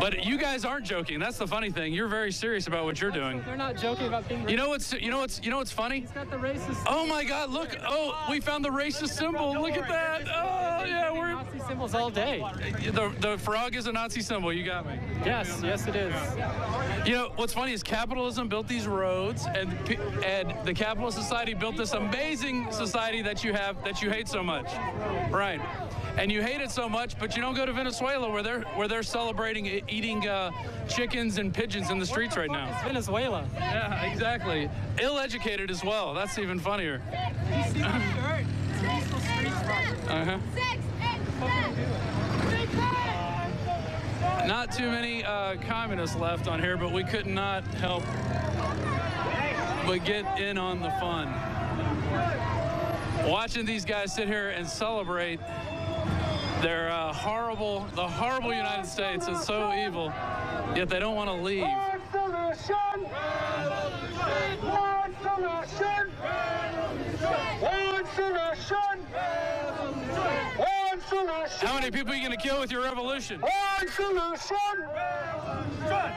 But you guys aren't joking. That's the funny thing. You're very serious about what you're doing. They're not joking about being racist. You know what's funny? He's got the racist. Oh my God! Look! Oh, we found the racist symbol. Look at that! Oh yeah, we're Nazi symbols all day. The frog is a Nazi symbol. You got me. Yes, yes it is. You know what's funny is capitalism built these roads, and the capitalist society built this amazing society that you have that you hate so much, right? And you hate it so much, but you don't go to Venezuela where they're celebrating eating chickens and pigeons in the streets right now. It's Venezuela. Yeah, exactly. Ill-educated as well. That's even funnier. Uh-huh. Not too many communists left on here, but we could not help but get in on the fun. Watching these guys sit here and celebrate their the horrible United States is so evil, yet they don't want to leave. How many people are you going to kill with your revolution? One solution.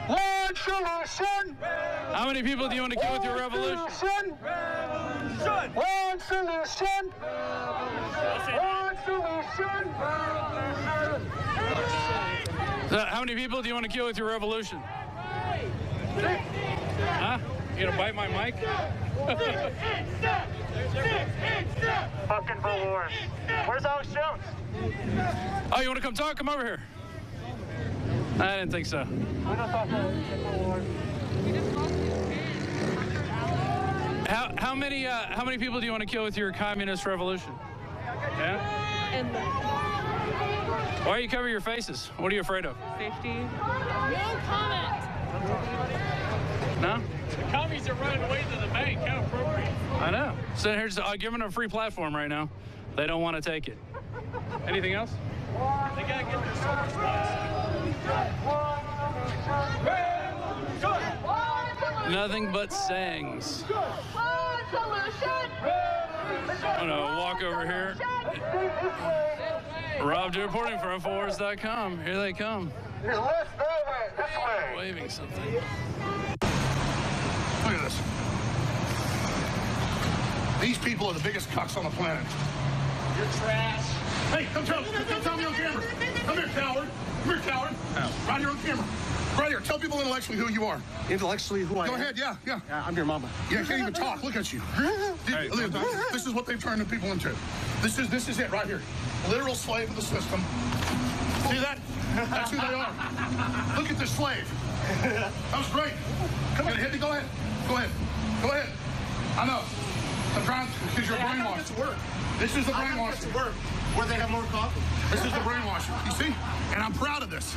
One solution. How many people do you want to kill with your revolution? One solution. One solution. How many people do you want to kill with your revolution? Huh? You gonna bite my mic? Fucking Infowars. Where's Alex Jones? Oh, you want to come talk? Come over here. I didn't think so. We're not talking about Infowars. How many people do you want to kill with your communist revolution? Yeah? Why are you covering your faces? What are you afraid of? Safety. No comment. No? The commies are running away to the bank. How appropriate. I know. So here's giving them a free platform right now. They don't want to take it. Anything else? They gotta get their solar spots. Nothing but sayings. I'm gonna walk over here. Rob reporting for Infowars.com. Here they come. Waving something. Look at this. These people are the biggest cucks on the planet. You're trash. Hey, come tell me on camera. Come here, coward. Come here, coward. Right here on camera. Right here. Tell people intellectually who you are. Intellectually who I am? Go ahead, yeah. I'm your mama. Yeah, can't even talk. Look at you. This is what they've turned the people into. This is it right here. Literal slave of the system. See that? That's who they are. Look at this slave. That was great. Come on, hit me. Go ahead. Go ahead. Go ahead. I know. I'm trying because you're brainwashed. This is the brainwashing. Where they have more coffee. This is the brainwashing. You see? And I'm proud of this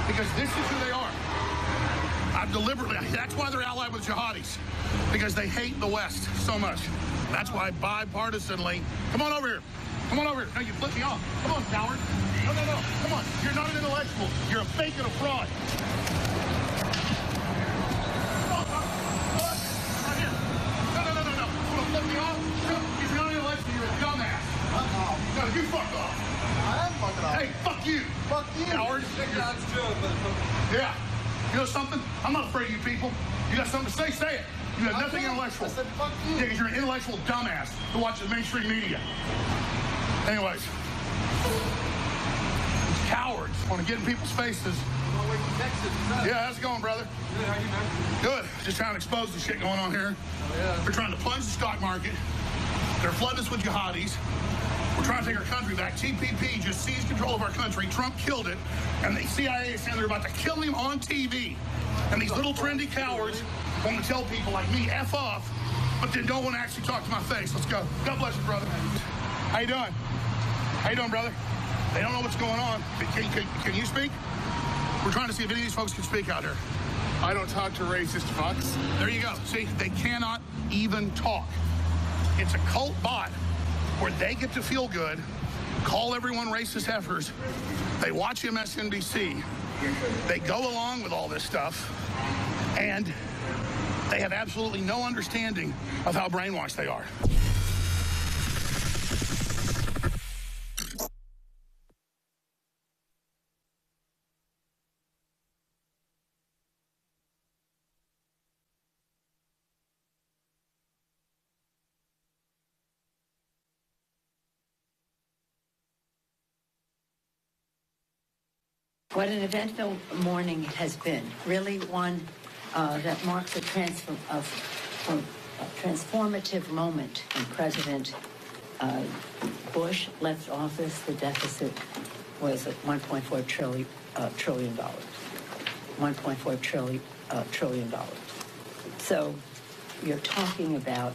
because this is who they are. I've deliberately, that's why they're allied with jihadis, because they hate the West so much. That's why bipartisanly, come on over here. Come on over here. No, you flip me off. Come on, coward. No. Come on. You're not an intellectual. You're a fake and a fraud. Come on, right here. No. You want to flip me off? No, if you're not an intellectual, you're a dumbass. No, you fuck off. I am fucking off. Hey, fuck you. Fuck you. Coward. Yeah. You know something? I'm not afraid of you people. You got something to say? Say it. You have nothing intellectual. I said fuck you. Yeah, because you're an intellectual dumbass who watches mainstream media. Anyways. Cowards want to get in people's faces. Yeah, how's it going, brother? Good, how you doing? Good. Just trying to expose the shit going on here. They're trying to plunge the stock market. They're flooding us with jihadis. We're trying to take our country back. TPP just seized control of our country. Trump killed it. And the CIA is saying they're about to kill him on TV. And these little trendy cowards want to tell people like me, F off, but then don't want to actually talk to my face. Let's go. God bless you, brother. How you doing? How you doing, brother? They don't know what's going on. Can you speak? We're trying to see if any of these folks can speak out here. I don't talk to racist fucks. There you go. See, they cannot even talk. It's a cult bot where they get to feel good, call everyone racist heifers. They watch MSNBC. They go along with all this stuff, and they have absolutely no understanding of how brainwashed they are. What an eventful morning it has been. Really one that marks a transformative moment when President Bush left office. The deficit was at $1.4 trillion. $1.4 trillion. So you're talking about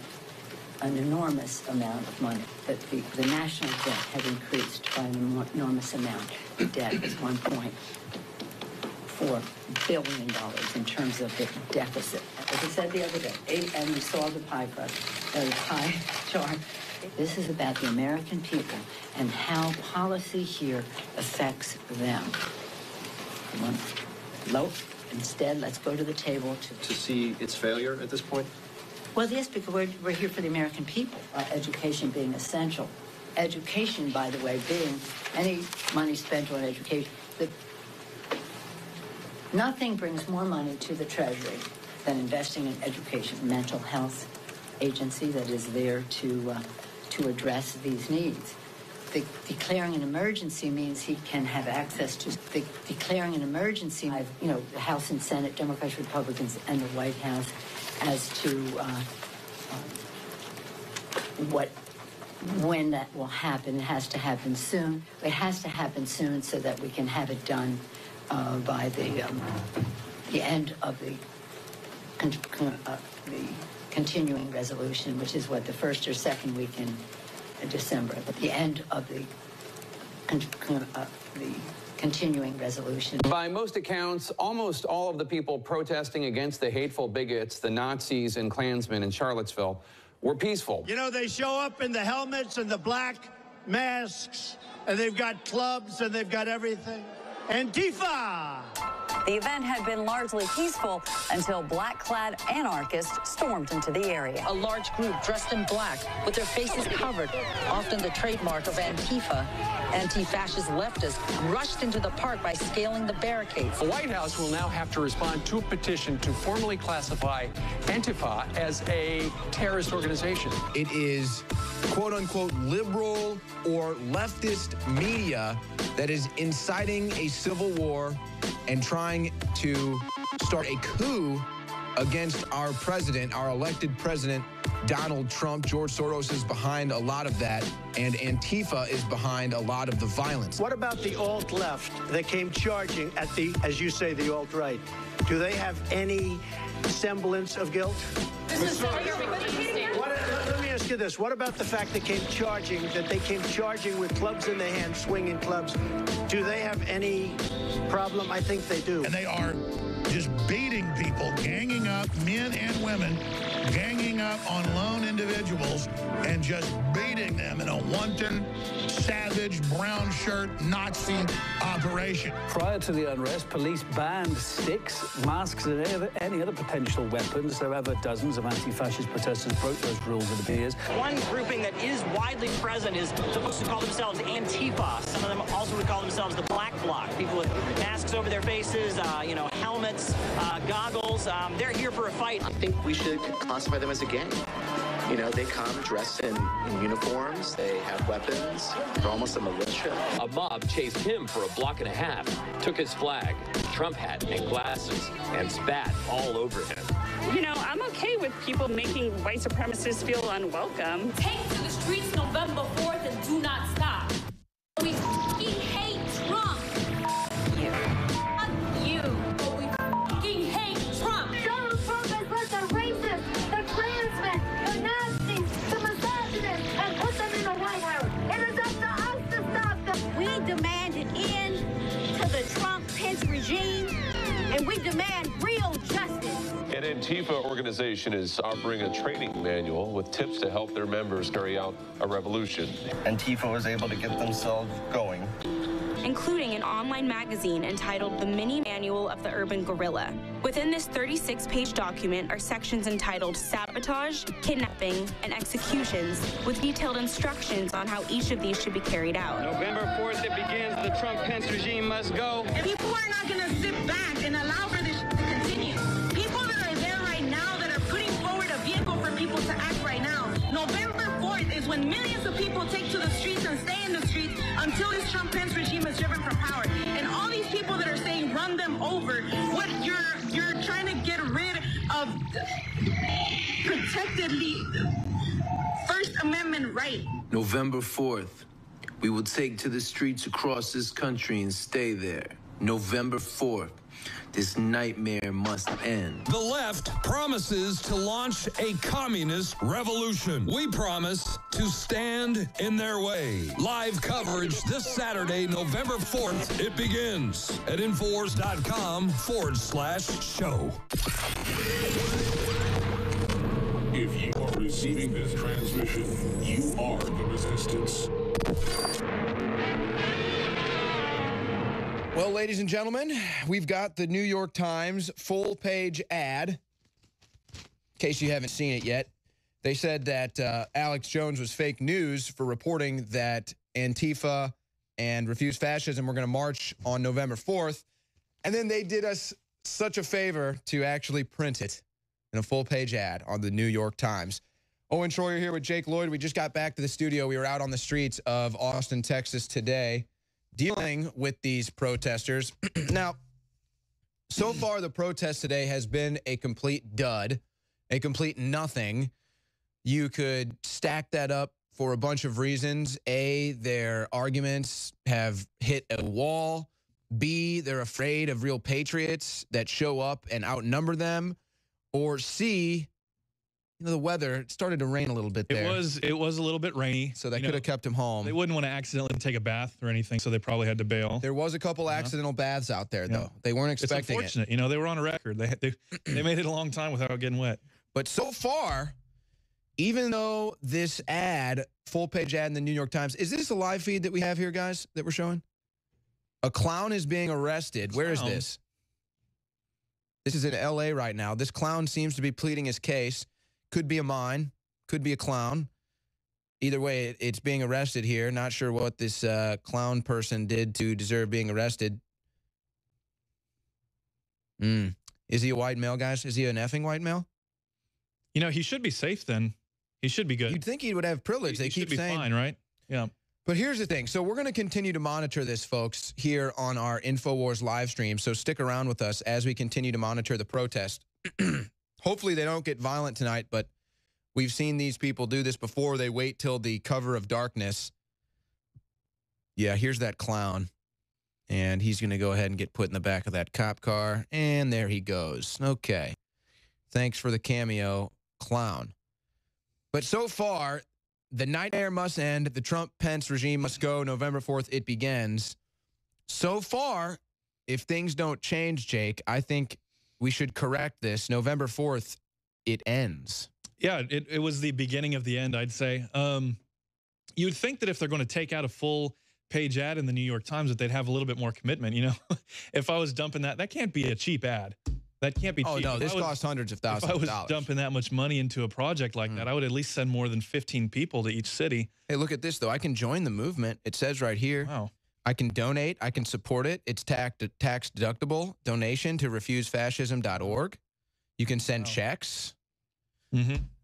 an enormous amount of money, that the national debt had increased by an enormous amount. The debt was $1.4 billion in terms of the deficit. As I said the other day, and you saw the pie chart. This is about the American people and how policy here affects them. Instead, let's go to the table to see its failure at this point? Well, yes, because we're here for the American people, education being essential. Education, by the way, being any money spent on education. Nothing brings more money to the Treasury than investing in education. Mental health agency that is there to address these needs. Declaring an emergency means he can have access to declaring an emergency. The House and Senate, Democrats, Republicans, and the White House as to when that will happen. It has to happen soon. It has to happen soon so that we can have it done by the end of the continuing resolution, which is what, the first or second week in December. At the end of the continuing resolution. By most accounts, almost all of the people protesting against the hateful bigots, the Nazis and Klansmen in Charlottesville, were peaceful. You know, they show up in the helmets and the black masks, and they've got clubs and they've got everything. Antifa! The event had been largely peaceful until black-clad anarchists stormed into the area. A large group dressed in black with their faces covered, often the trademark of Antifa. Anti-fascist leftists rushed into the park by scaling the barricades. The White House will now have to respond to a petition to formally classify Antifa as a terrorist organization. It is quote-unquote liberal or leftist media that is inciting a civil war and trying to start a coup against our president, our elected president, Donald Trump. George Soros is behind a lot of that, and Antifa is behind a lot of the violence. What about the alt-left that came charging at the, as you say, the alt-right? Do they have any semblance of guilt? Let me ask you this. What about the fact that they came charging with clubs in their hands, swinging clubs? Do they have any problem? I think they do. And they are just beating people, ganging up, men and women, ganging up on lone individuals and just beating them in a wanton, savage, brown shirt Nazi operation. Prior to the unrest, police banned sticks, masks, and any other potential weapons. However, dozens of anti-fascist protesters broke those rules, it appears. One grouping that is widely present is the folks who call themselves Antifa. Some of them also would call themselves the Black Bloc. People with masks over their faces, helmets, goggles. They're here for a fight. I think we should classify them as a gang. You know, they come dressed in uniforms, they have weapons, they're almost a militia. A mob chased him for a block and a half, took his flag, Trump hat, and glasses, and spat all over him. You know, I'm okay with people making white supremacists feel unwelcome. Take to the streets November 4th and do not stop. We fucking hate Trump. You. But we fucking hate Trump. Donald Trump has let the racists, the Klansmen, the Nazis, the misogynists, and put them in the White House. It is up to us to stop them. We demand an end to the Trump-Pence regime, and we demand real justice. An Antifa organization is offering a training manual with tips to help their members carry out a revolution. Antifa was able to get themselves going, including an online magazine entitled The Mini Manual of the Urban Guerrilla. Within this 36-page document are sections entitled Sabotage, Kidnapping, and Executions, with detailed instructions on how each of these should be carried out. November 4th, it begins. The Trump-Pence regime must go. People are not going to sit back and allow for this to continue. People that are there right now that are putting forward a vehicle for people to act right now. November 4th is when millions of people take to the streets and stay in the streets until this Trump-Pence regime is driven from power. And all these people that are saying run them over, what you're trying to get rid of protectedly First Amendment right. November 4th, we will take to the streets across this country and stay there. November 4th. This nightmare must end. The left promises to launch a communist revolution. We promise to stand in their way. Live coverage this Saturday, November 4th. It begins at Infowars.com/show. If you are receiving this transmission, you are the resistance. Well, ladies and gentlemen, we've got the New York Times full-page ad. In case you haven't seen it yet, they said that Alex Jones was fake news for reporting that Antifa and Refuse Fascism were going to march on November 4th. And then they did us such a favor to actually print it in a full-page ad on the New York Times. Owen Schroyer here with Jake Lloyd. We just got back to the studio. We were out on the streets of Austin, Texas today, dealing with these protesters. Now, so far the protest today has been a complete dud, a complete nothing. You could stack that up for a bunch of reasons. A, their arguments have hit a wall. B, they're afraid of real patriots that show up and outnumber them. Or C, you know, the weather started to rain a little bit there. It was a little bit rainy. So that could have kept him home. They wouldn't want to accidentally take a bath or anything, so they probably had to bail. There was a couple accidental baths out there, though. They weren't expecting it's unfortunate. You know, they were on a record. They made it a long time without getting wet. But so far, even though this ad, full-page ad in the New York Times, is this a live feed that we have here, guys, that we're showing? A clown is being arrested. Where is this? This is in L.A. right now. This clown seems to be pleading his case. Could be a mime, could be a clown. Either way, it's being arrested here. Not sure what this clown person did to deserve being arrested. Is he a white male, guys? Is he an effing white male? You know, he should be safe then. He should be good. You'd think he would have privilege. They keep should be saying fine, right? Yeah. But here's the thing. So we're going to continue to monitor this, folks, here on our Infowars live stream. So stick around with us as we continue to monitor the protest. Hopefully they don't get violent tonight, but we've seen these people do this before. They wait till the cover of darkness. Yeah, here's that clown. And he's going to go ahead and get put in the back of that cop car. And there he goes. Okay. Thanks for the cameo, clown. But so far, the nightmare must end. The Trump-Pence regime must go. November 4th, it begins. So far, if things don't change, Jake, I think we should correct this. November 4th, it ends. Yeah, it was the beginning of the end, I'd say. You would think that if they're going to take out a full page ad in the New York Times, that they'd have a little bit more commitment. You know, if I was dumping that can't be a cheap ad. That can't be cheap. Oh, no, this costs hundreds of thousands of dollars. If I was dumping that much money into a project like that, I would at least send more than 15 people to each city. Hey, look at this, though. I can join the movement. It says right here. Wow. I can donate. I can support it. It's tax-deductible donation to refusefascism.org. You can send checks.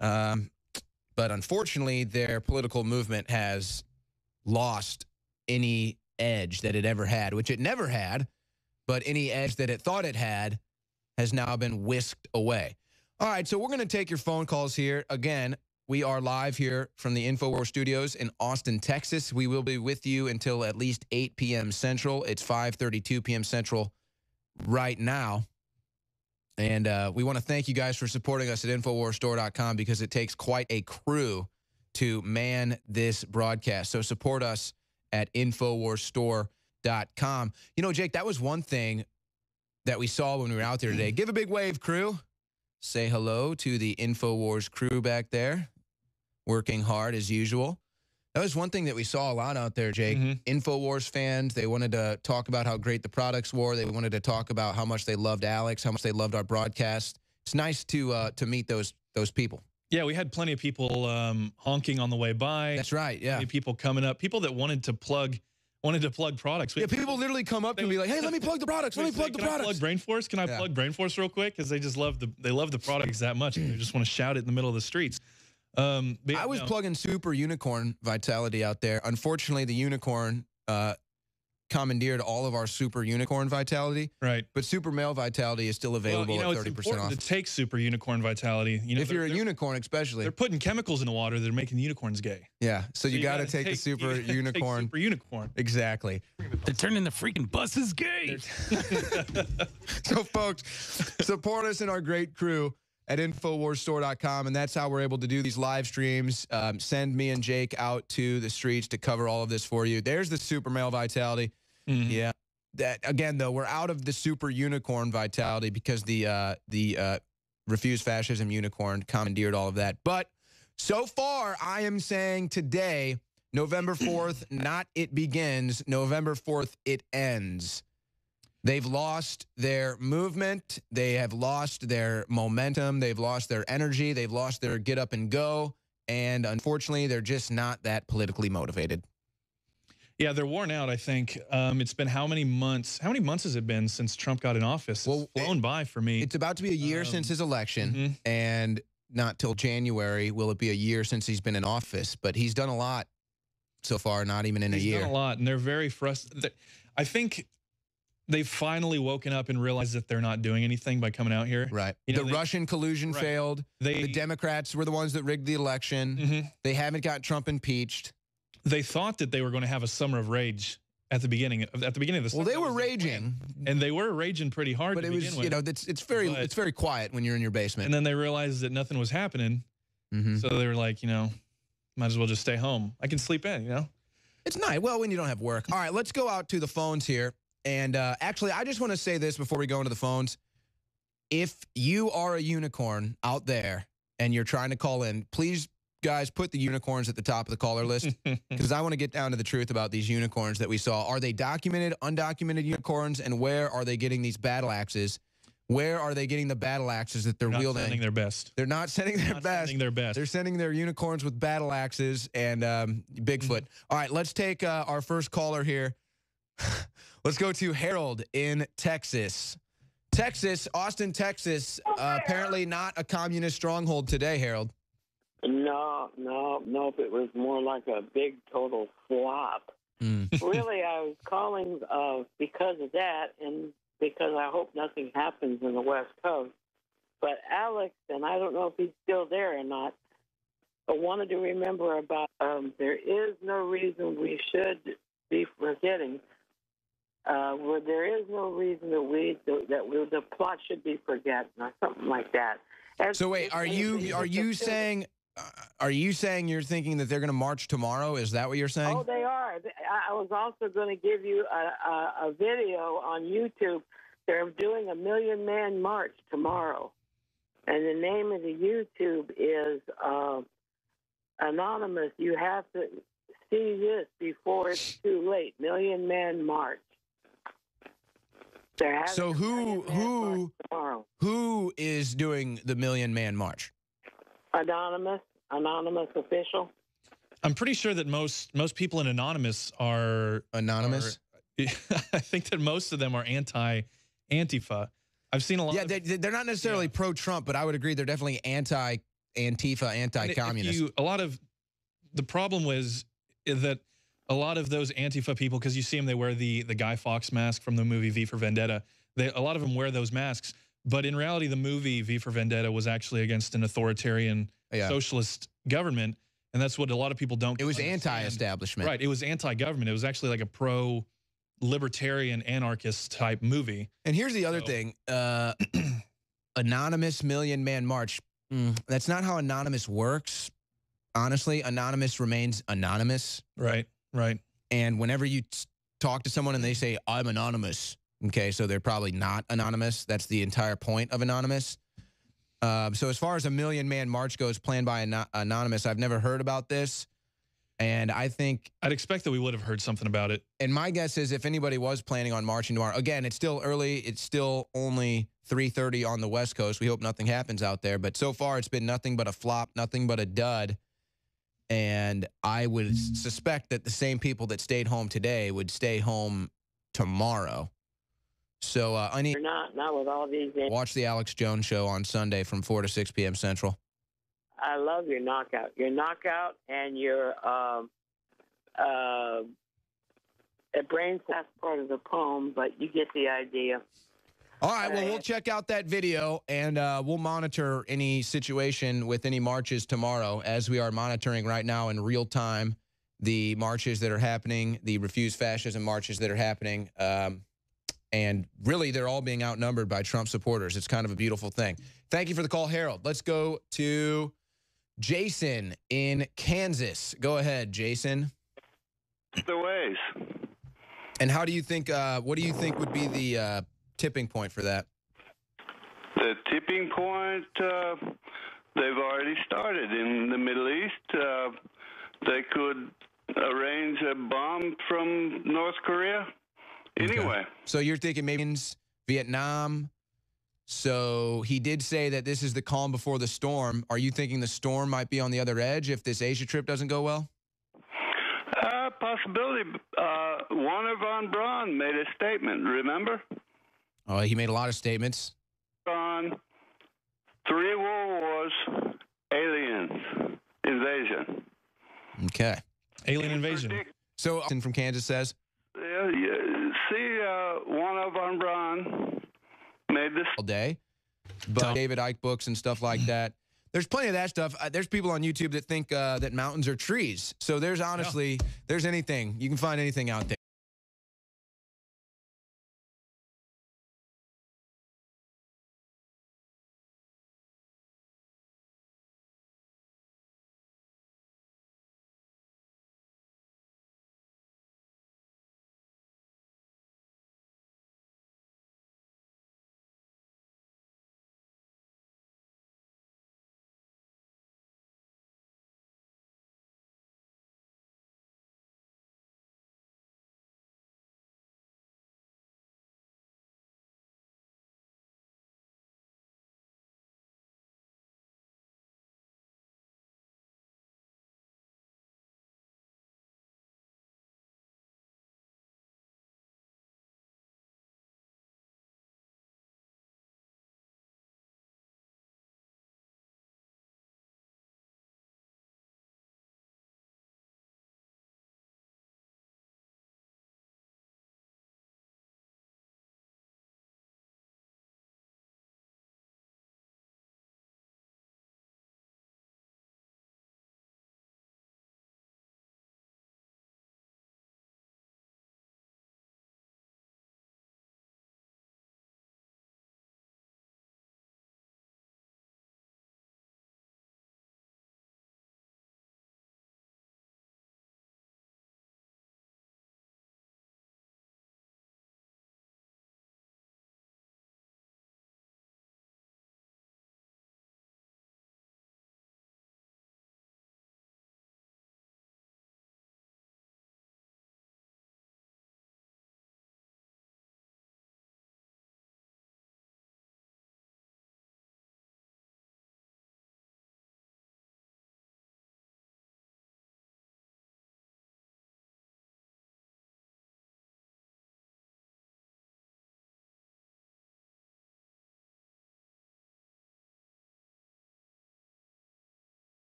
But unfortunately, their political movement has lost any edge that it ever had, which it never had, but any edge that it thought it had has now been whisked away. All right, so we're going to take your phone calls here. Again, we are live here from the Infowars studios in Austin, Texas. We will be with you until at least 8 p.m. Central. It's 5:32 p.m. Central right now. And we want to thank you guys for supporting us at InfoWarsStore.com because it takes quite a crew to man this broadcast. So support us at InfoWarsStore.com. You know, Jake, that was one thing that we saw when we were out there today. Give a big wave, crew. Say hello to the Infowars crew back there, working hard as usual. That was one thing that we saw a lot out there, Jake. Infowars fans, they wanted to talk about how great the products were. They wanted to talk about how much they loved Alex, how much they loved our broadcast. It's nice to meet those people. Yeah, we had plenty of people honking on the way by. That's right, yeah. Plenty of people coming up, people that wanted to plug products. Yeah, people literally come up and be like, "Hey, let me plug the products. Let me plug the products." Can I plug Brainforce? Can I plug Brainforce real quick? Because they just love the products that much. And they just want to shout it in the middle of the streets. I was plugging Super Unicorn Vitality out there. Unfortunately, the Unicorn commandeered all of our Super Unicorn Vitality. Right. But Super Male Vitality is still available at 30% it's important off. to take Super Unicorn Vitality. You know, if you're a unicorn, especially. They're putting chemicals in the water that are making unicorns gay. Yeah, so you got to take the Super Unicorn. Super Unicorn. Exactly. They're turning the freaking buses gay. So, folks, support us and our great crew at InfoWarsStore.com, and that's how we're able to do these live streams. Send me and Jake out to the streets to cover all of this for you. There's the Super Male Vitality. Yeah. That again, though, we're out of the Super Unicorn Vitality because the Refuse Fascism Unicorn commandeered all of that. But so far, I am saying today, November 4th, not it begins. November 4th, it ends. They've lost their movement. They have lost their momentum. They've lost their energy. They've lost their get up and go. And unfortunately, they're just not that politically motivated. Yeah, they're worn out, I think. It's been how many months? How many months has it been since Trump got in office? It's flown by for me. It's about to be a year since his election, and not till January will it be a year since he's been in office. But he's done a lot so far, not even in a year. He's done a lot, and they're very frustrated. I think they've finally woken up and realized that they're not doing anything by coming out here. Right. You know, the Russian collusion failed. The Democrats were the ones that rigged the election. They haven't got Trump impeached. They thought that they were going to have a summer of rage at the beginning of the summer. Well, they were raging, and they were raging pretty hard. But it was, you know, it's very quiet when you're in your basement. And then they realized that nothing was happening, so they were like, you know, might as well just stay home. I can sleep in, you know. It's nice. Well, when you don't have work. All right, let's go out to the phones here. And actually, I just want to say this before we go into the phones. If you are a unicorn out there and you're trying to call in, please, guys, put the unicorns at the top of the caller list because I want to get down to the truth about these unicorns that we saw. Are they documented, undocumented unicorns, and where are they getting these battle axes? Where are they getting the battle axes that they're wielding? Not sending their best. They're not sending their best. They're sending their unicorns with battle axes and Bigfoot. All right, let's take our first caller here. Let's go to Harold in Texas. Austin, Texas, apparently not a communist stronghold today, Harold. No. It was more like a big total flop. Really, I was calling because of that and because I hope nothing happens in the West Coast. But Alex, and I don't know if he's still there or not, I wanted to remember about there is no reason we should be forgetting. There is no reason that the plot should be forgotten or something like that. So wait, are you saying you're thinking that they're going to march tomorrow? Is that what you're saying? Oh, they are. I was also going to give you a video on YouTube. They're doing a 1 million man march tomorrow, and the name of the YouTube is Anonymous. You have to see this before it's too late. 1 million man march. So who is doing the 1 million man march? Anonymous official. I'm pretty sure that most people in Anonymous are anonymous. I think that most of them are Antifa. I've seen a lot. Yeah, they're not necessarily pro-Trump, but I would agree they're definitely anti-Antifa, anti-communist. The problem is that a lot of those Antifa people, because you see them, they wear the Guy Fawkes mask from the movie V for Vendetta. A lot of them wear those masks, but in reality, the movie V for Vendetta was actually against an authoritarian socialist government, and that's what a lot of people don't. It was anti-establishment, right? It was anti-government. It was actually like a pro-libertarian anarchist type movie. And here's the other thing: Anonymous 1 million man march. That's not how Anonymous works. Honestly, Anonymous remains anonymous. Right. Right. And whenever you talk to someone and they say, I'm anonymous, okay, so they're probably not anonymous. That's the entire point of Anonymous. So as far as a 1 million man march goes planned by Anonymous, I've never heard about this. And I think I'd expect that we would have heard something about it. And my guess is if anybody was planning on marching tomorrow, again, it's still early. It's still only 3:30 on the West Coast. We hope nothing happens out there. But so far, it's been nothing but a flop, nothing but a dud. And I would suspect that the same people that stayed home today would stay home tomorrow. So I need not with all these. Watch the Alex Jones Show on Sunday from 4 to 6 p.m. Central. I love your knockout. Your knockout and your a brain that's part of the poem, but you get the idea. All right, well, we'll check out that video, and we'll monitor any situation with any marches tomorrow, as we are monitoring right now in real time the marches that are happening, the Refuse Fascism marches that are happening, and really they're all being outnumbered by Trump supporters. It's kind of a beautiful thing. Thank you for the call, Harold. Let's go to Jason in Kansas. Go ahead, Jason. The ways. And how do you think, what do you think would be the tipping point for that? The tipping point, they've already started in the Middle East. They could arrange a bomb from North Korea anyway. Okay. So you're thinking maybe Vietnam. So he did say that this is the calm before the storm. Are you thinking the storm might be on the other edge if this Asia trip doesn't go well? Possibility. Warner von Braun made a statement, remember? Oh, he made a lot of statements. On 3 world wars, aliens, invasion. Okay. Alien invasion. So, from Kansas says? See, Warner von Braun made this all day, but David Icke books and stuff like that. There's plenty of that stuff. There's people on YouTube that think that mountains are trees. So there's honestly, there's anything. You can find anything out there.